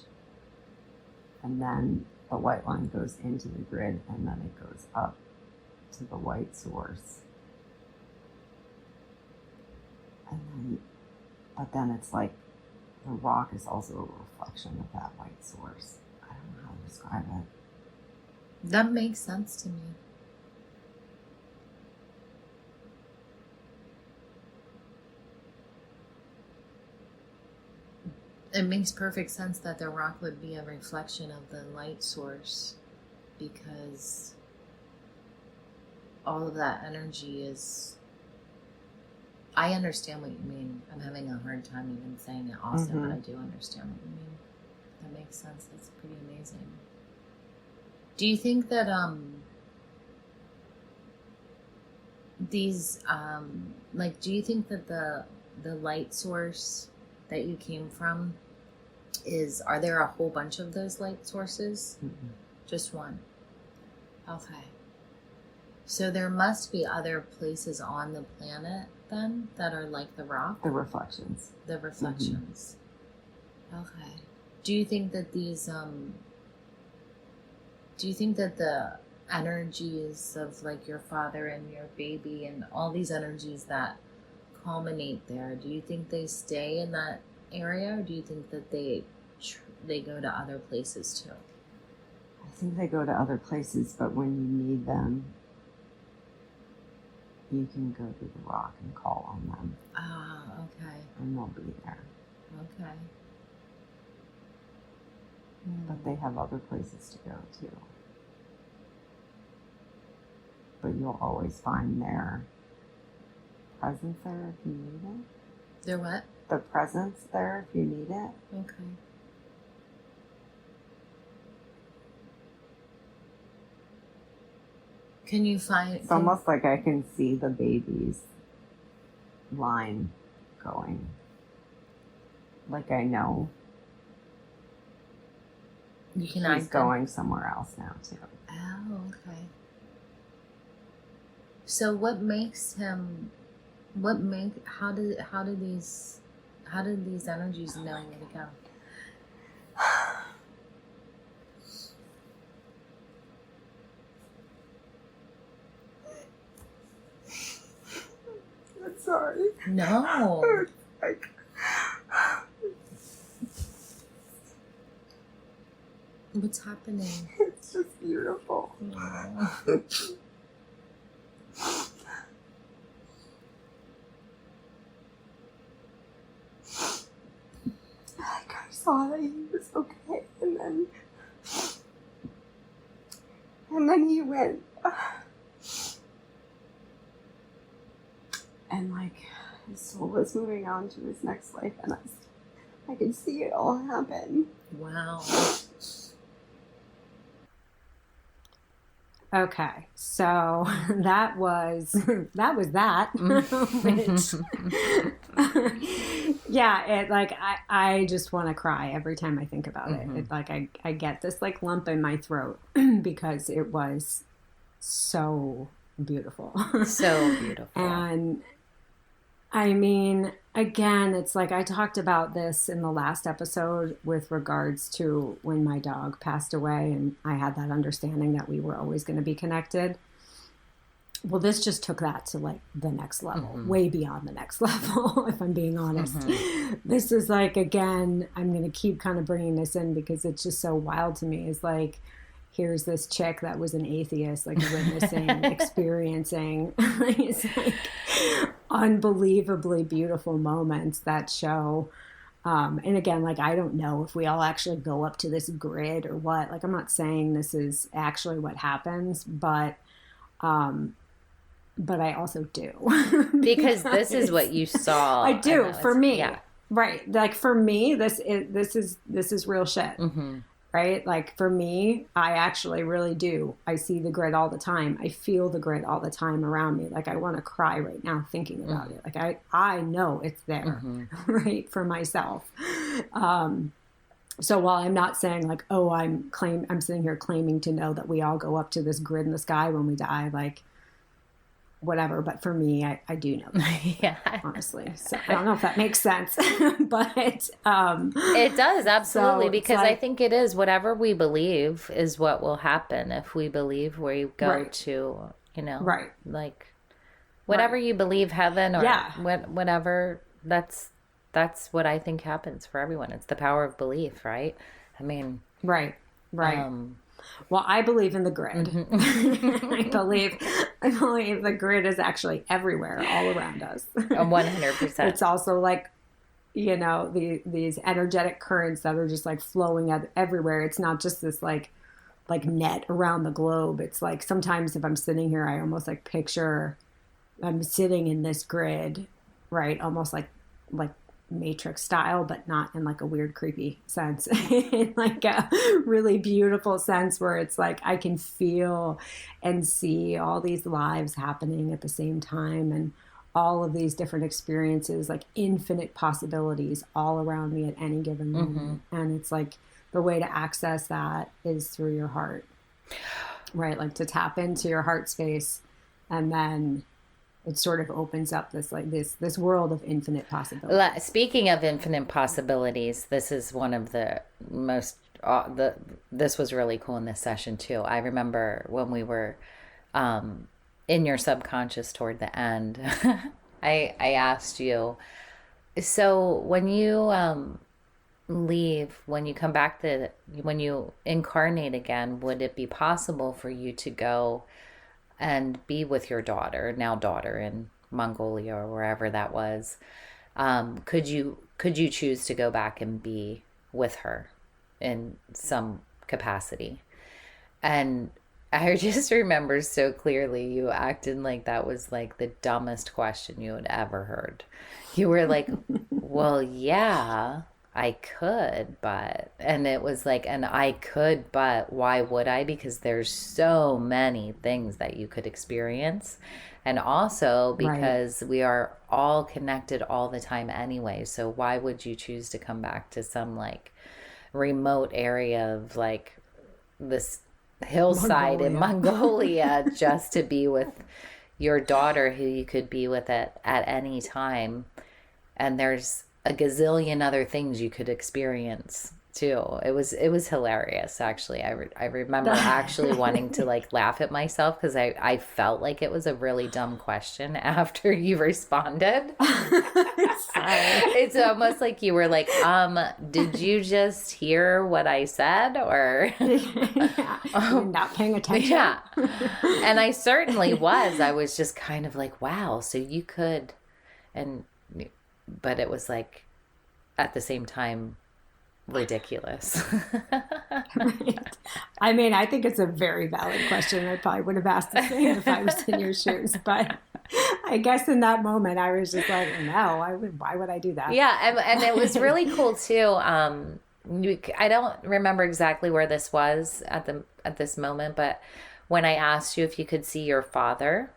A: and then the white line goes into the grid, and then it goes up to the white source, but then it's like the rock is also a reflection of that white source. I don't know how to describe it.
B: That makes sense to me. It makes perfect sense that the rock would be a reflection of the light source, because all of that energy is... I understand what you mean. I'm having a hard time even saying it, Austin, but I do understand what you mean. That makes sense. That's pretty amazing. Do you think that these do you think that the light source that you came from are there a whole bunch of those light sources?
A: Mm-hmm.
B: Just one. Okay. So there must be other places on the planet then that are like the rock?
A: The reflections.
B: The reflections. Mm-hmm. Okay. Do you think that these do you think that the energies of like your father and your baby and all these energies that culminate there, do you think they stay in that area, or do you think that they they go to other places too?
A: I think they go to other places, but when you need them, you can go to the rock and call on them.
B: Ah, okay.
A: And they'll be there.
B: Okay.
A: But they have other places to go too. But you'll always find their presence there if you need it.
B: Their what?
A: The presence there if you need it.
B: Okay. Can you find...
A: It's almost like I can see the baby's line going. Like I know
B: You can
A: he's going somewhere else now too.
B: Oh, okay. So what makes him? How do these energies know where to go?
A: I'm sorry.
B: No.
A: Like,
B: What's happening?
A: it's just beautiful. Like I saw that he was okay, and then he went, and like his soul was moving on to his next life, and I could see it all happen.
B: Wow.
A: Okay, so that was that. Which, yeah, it like I just want to cry every time I think about it. It like I get this like lump in my throat because it was so beautiful.
B: So beautiful.
A: And I mean, again, it's like I talked about this in the last episode with regards to when my dog passed away and I had that understanding that we were always going to be connected. Well, this just took that to like the next level, way beyond the next level, if I'm being honest. This is like, again, I'm going to keep kind of bringing this in because it's just so wild to me. It's like, here's this chick that was an atheist, like witnessing, experiencing these like unbelievably beautiful moments that show. And again, like, I don't know if we all actually go up to this grid or what. Like, I'm not saying this is actually what happens, but I also do.
B: Because this is what you saw.
A: I do, for me.
B: Yeah.
A: Right. Like, for me, this is real shit. Right? Like, for me, I actually really do. I see the grid all the time. I feel the grid all the time around me. Like, I want to cry right now thinking about it. Like, I know it's there, right, for myself. So while I'm not saying like, oh, I'm sitting here claiming to know that we all go up to this grid in the sky when we die, like, whatever. But for me, I do know that,
B: yeah,
A: honestly. So I don't know if that makes sense, but
B: it does, absolutely,
A: so
B: because
A: like,
B: I think it is whatever we believe is what will happen. If we believe we go to,
A: right,
B: like whatever you believe, heaven or whatever, that's what I think happens for everyone. It's the power of belief, right? I mean,
A: right. Well, I believe in the grid. I believe the grid is actually everywhere, all around us.
B: 100%.
A: It's also like, these energetic currents that are just like flowing everywhere. It's not just this like net around the globe. It's like sometimes if I'm sitting here, I almost like picture I'm sitting in this grid, right? Almost like Matrix style, but not in like a weird creepy sense, in like a really beautiful sense where it's like I can feel and see all these lives happening at the same time and all of these different experiences, like infinite possibilities all around me at any given moment. And it's like the way to access that is through your heart, right? Like to tap into your heart space, and then it sort of opens up this world of infinite possibilities.
B: Speaking of infinite possibilities, this is one of the most this was really cool in this session too. I remember when we were in your subconscious toward the end, I asked you, so when you leave, when you come back when you incarnate again, would it be possible for you to go and be with your daughter, now daughter, in Mongolia or wherever that was? Could you choose to go back and be with her in some capacity? And I just remember so clearly you acting like that was like the dumbest question you had ever heard. You were like, well, yeah, I could, but, and it was like, and I could, but why would I? Because there's so many things that you could experience. And also because we are all connected all the time anyway. So why would you choose to come back to some like remote area of like this hillside in Mongolia just to be with your daughter who you could be with at any time? And there's a gazillion other things you could experience too. It was hilarious, actually. I remember actually wanting to like laugh at myself because I felt like it was a really dumb question after you responded. It's almost like you were like, did you just hear what I said? Or
A: you're not paying attention.
B: Yeah. And I certainly was. I was just kind of like, wow, so you could, but it was like at the same time ridiculous.
A: Right. I mean, I think it's a very valid question. I probably would have asked the same if I was in your shoes, but I guess in that moment I was just like, no, why would I do that?
B: Yeah, and it was really cool too. I don't remember exactly where this was at this moment, but when I asked you if you could see your father,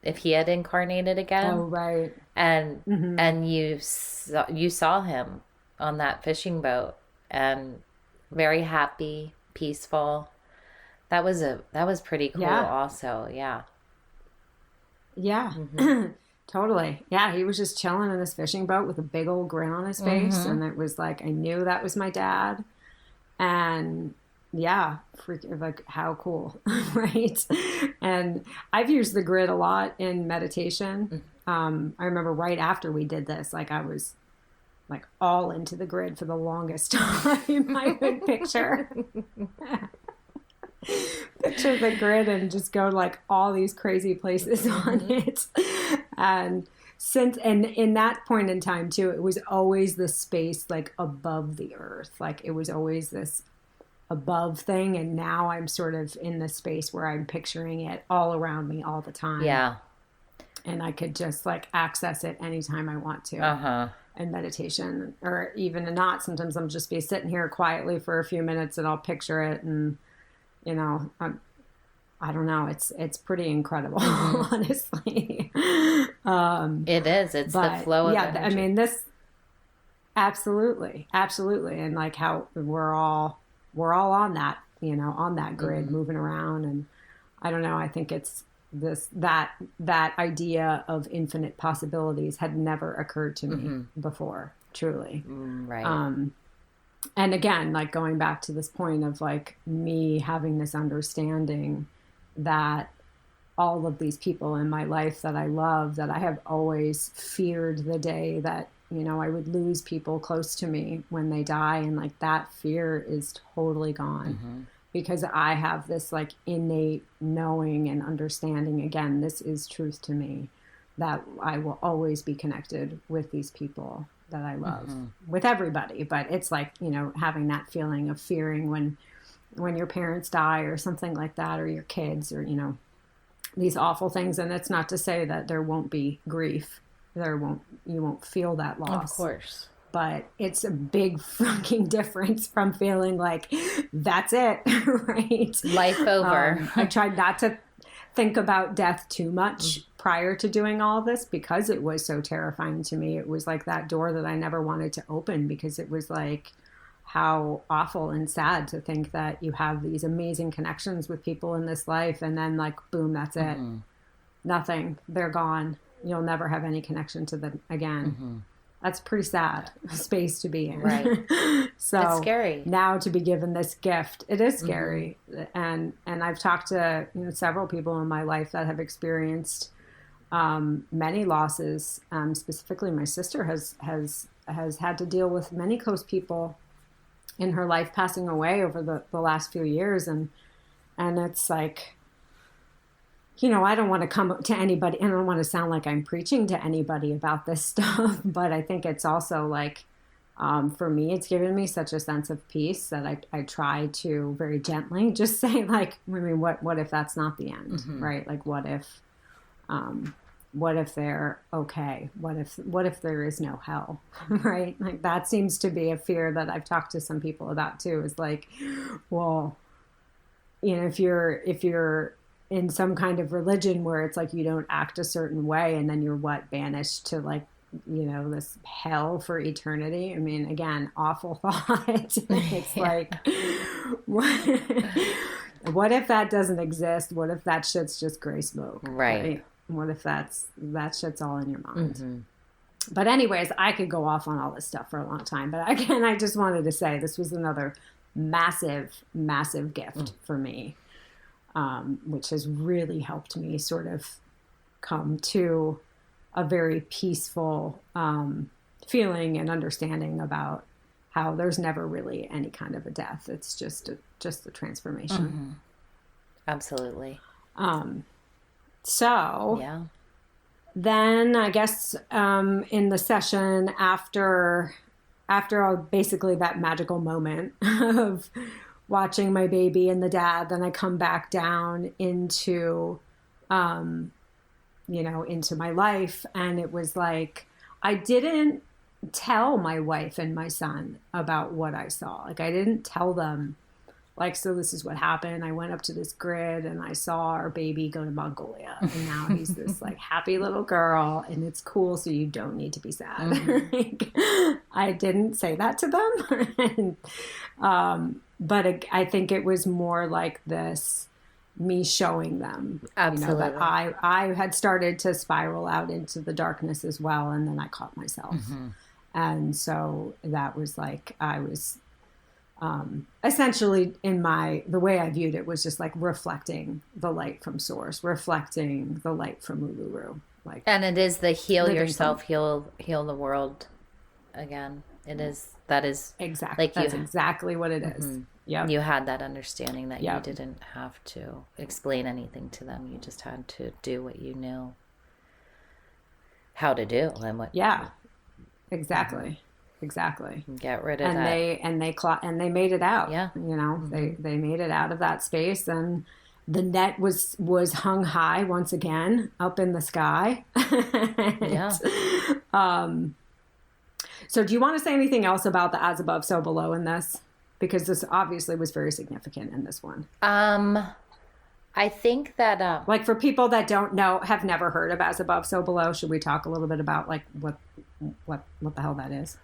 B: if he had incarnated again.
A: Oh, right.
B: And and you saw him on that fishing boat, and very happy, peaceful. That was pretty cool.
A: Yeah.
B: Also. Yeah.
A: Yeah. Totally. Yeah, he was just chilling in this fishing boat with a big old grin on his face, and it was like I knew that was my dad. And yeah, like how cool, right? And I've used the grid a lot in meditation. I remember right after we did this, like I was like all into the grid for the longest time. I would picture the grid and just go to like all these crazy places on it. And in that point in time too, it was always the space like above the earth. Like it was always this above thing. And now I'm sort of in the space where I'm picturing it all around me all the time.
B: Yeah.
A: And I could just like access it anytime I want to. In meditation, or even not. Sometimes I'm just be sitting here quietly for a few minutes and I'll picture it, and you know, I don't know. It's pretty incredible, honestly.
B: It is. It's the flow of energy.
A: I mean, this absolutely, and like how we're all on that, you know, on that grid, moving around, and I don't know. I think it's that idea of infinite possibilities had never occurred to me before, truly.
B: Right.
A: And again, like going back to this point of like me having this understanding that all of these people in my life that I love, that I have always feared the day that, you know, I would lose people close to me when they die. And like that fear is totally gone. Because I have this like innate knowing and understanding, again, this is truth to me, that I will always be connected with these people that I love, with everybody. But it's like, you know, having that feeling of fearing when your parents die or something like that, or your kids, or, you know, these awful things. And it's not to say that there won't be grief. You won't feel that loss.
B: Of course.
A: But it's a big fucking difference from feeling like that's it, right?
B: Life over.
A: I tried not to think about death too much prior to doing all this because it was so terrifying to me. It was like that door that I never wanted to open, because it was like how awful and sad to think that you have these amazing connections with people in this life, and then like, boom, that's it. Nothing. They're gone. You'll never have any connection to them again. That's pretty sad space to be in.
B: Right.
A: So
B: it's scary.
A: Now to be given this gift, it is scary. And I've talked to, you know, several people in my life that have experienced many losses. Specifically, my sister has had to deal with many close people in her life passing away over the last few years. And it's like, I don't want to come to anybody, and I don't want to sound like I'm preaching to anybody about this stuff, but I think it's also like, for me, it's given me such a sense of peace that I try to very gently just say, like, I mean, what if that's not the end, right? Like, what if they're okay? What if there is no hell, right? Like, that seems to be a fear that I've talked to some people about too, is like, well, if you're in some kind of religion where it's like you don't act a certain way and then you're banished to, like, this hell for eternity. I mean, again, awful thought. It's like, what if that doesn't exist? What if that shit's just gray smoke? Right. What if that shit's all in your mind? But anyways, I could go off on all this stuff for a long time. But again, I just wanted to say this was another massive, massive gift for me, which has really helped me sort of come to a very peaceful feeling and understanding about how there's never really any kind of a death. It's just the transformation.
B: Absolutely.
A: So
B: yeah.
A: Then I guess in the session after basically that magical moment of watching my baby and the dad, then I come back down into into my life. And it was like, I didn't tell my wife and my son about what I saw. Like, I didn't tell them, like, so this is what happened. I went up to this grid and I saw our baby go to Mongolia. And now he's this, like, happy little girl and it's cool. So you don't need to be sad. Like, I didn't say that to them. But I think it was more like this, me showing them,
B: absolutely,
A: that I had started to spiral out into the darkness as well. And then I caught myself. And so that was like, I was essentially the way I viewed it was just like reflecting the light from source, reflecting the light from Uluru. Like,
B: and it is the heal yourself, heal the world again. That is
A: exactly, like, that's exactly what it is. Yeah,
B: you had that understanding that you didn't have to explain anything to them. You just had to do what you knew how to do, and what.
A: Yeah, exactly. Exactly.
B: Get rid of that.
A: And they made it out.
B: Yeah.
A: They made it out of that space, and the net was hung high once again up in the sky.
B: Yeah.
A: So do you want to say anything else about the as above, so below in this? Because this obviously was very significant in this one.
B: I think that
A: like, for people that don't know, have never heard of as above, so below, should we talk a little bit about, like, what the hell that is?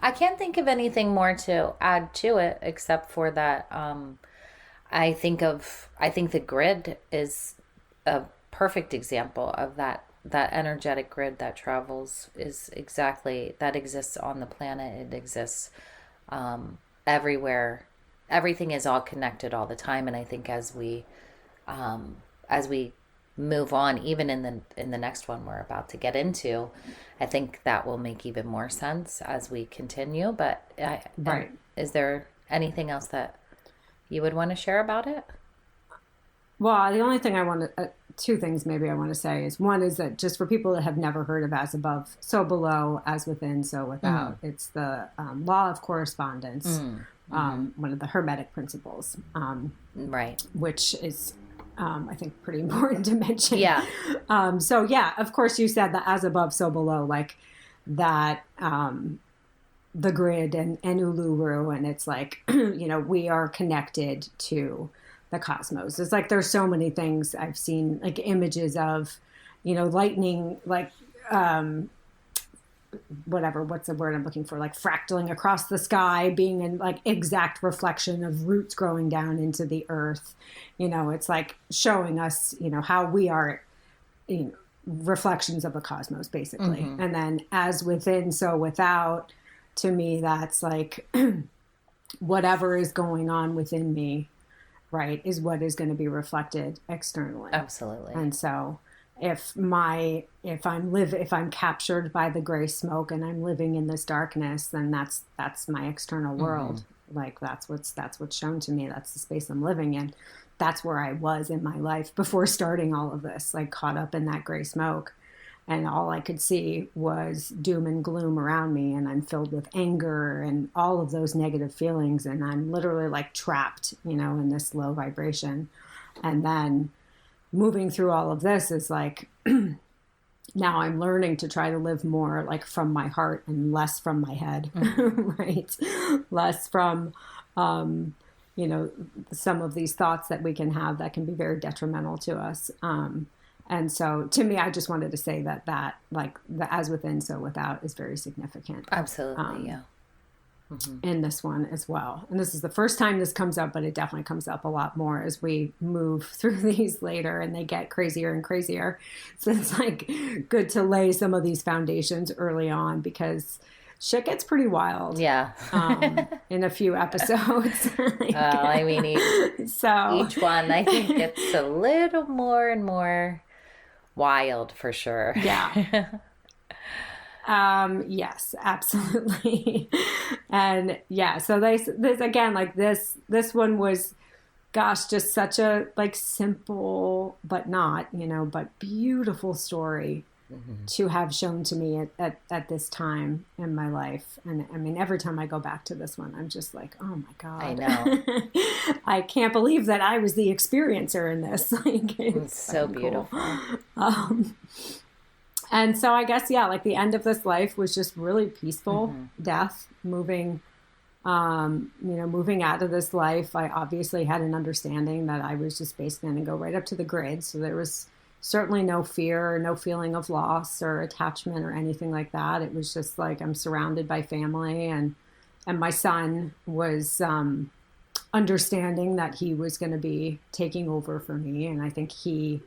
B: I can't think of anything more to add to it except for that I think the grid is a perfect example of that energetic grid that travels, is exactly that exists on the planet. It exists everywhere. Everything is all connected all the time, and I think as we move on, even in the next one we're about to get into, I think that will make even more sense as we continue. But
A: right,
B: is there anything else that you would want to share about it?
A: Well, the only thing I want to, two things maybe I want to say is, one is that just for people that have never heard of as above, so below, as within, so without, it's the law of correspondence, one of the Hermetic principles,
B: right,
A: which is, I think, pretty important to mention.
B: Yeah.
A: So yeah, of course you said that as above, so below, like that, the grid and Uluru, and it's like, we are connected to the cosmos. It's like, there's so many things I've seen, like images of, lightning, like, whatever, what's the word I'm looking for? Like fractaling across the sky, being in like exact reflection of roots growing down into the earth. It's like showing us, how we are, reflections of the cosmos, basically. And then as within, so without, to me, that's like whatever is going on within me, right, is what is going to be reflected externally.
B: Absolutely.
A: And so if I'm captured by the gray smoke and I'm living in this darkness, then that's my external world. Like that's what's shown to me. That's the space I'm living in. That's where I was in my life before starting all of this, like caught up in that gray smoke. And all I could see was doom and gloom around me. And I'm filled with anger and all of those negative feelings. And I'm literally like trapped, in this low vibration. And then moving through all of this is like, now I'm learning to try to live more like from my heart and less from my head, right? Less from, some of these thoughts that we can have that can be very detrimental to us. And so to me, I just wanted to say that like the as within, so without is very significant.
B: Absolutely. Yeah.
A: In this one as well. And this is the first time this comes up, but it definitely comes up a lot more as we move through these later and they get crazier and crazier. So it's like good to lay some of these foundations early on because shit gets pretty wild.
B: Yeah.
A: In a few episodes.
B: Each one I think gets a little more and more wild for sure.
A: Yeah. Yes, absolutely. And yeah, so this again, like this one was, gosh, just such a like simple, but not, but beautiful story to have shown to me at this time in my life. And I mean, every time I go back to this one, I'm just like, oh my God.
B: I know.
A: I can't believe that I was the experiencer in this. Like,
B: it's so beautiful.
A: Cool. And so I guess, yeah, like the end of this life was just really peaceful death, moving out of this life. I obviously had an understanding that I was just basically going to go right up to the grid. So there was certainly no fear or no feeling of loss or attachment or anything like that. It was just like I'm surrounded by family and my son was understanding that he was going to be taking over for me. And I think he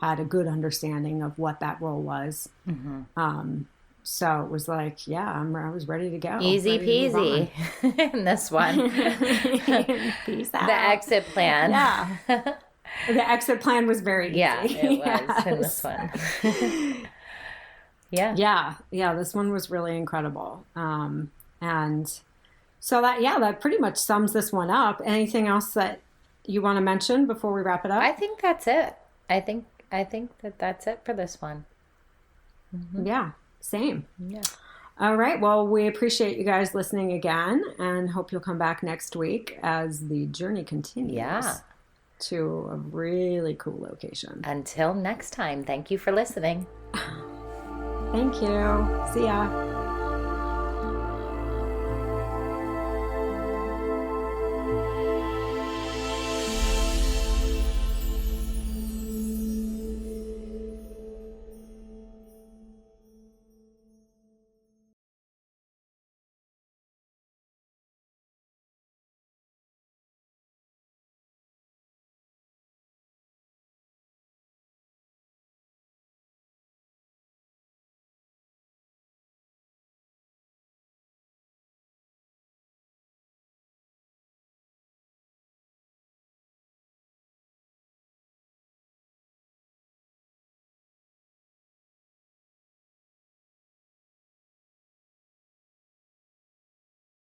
A: had a good understanding of what that role was. So it was like, yeah, I was ready to go.
B: Easy peasy in this one.
A: Peace out.
B: The exit plan.
A: Yeah. The exit plan was very easy.
B: Yeah, it was in this one.
A: Yeah. Yeah. This one was really incredible. And so that pretty much sums this one up. Anything else that you want to mention before we wrap it up?
B: I think that's it. I think that's it for this one.
A: Yeah, same.
B: Yeah.
A: All right. Well, we appreciate you guys listening again and hope you'll come back next week as the journey continues to a really cool location.
B: Until next time, thank you for listening.
A: Thank you. See ya.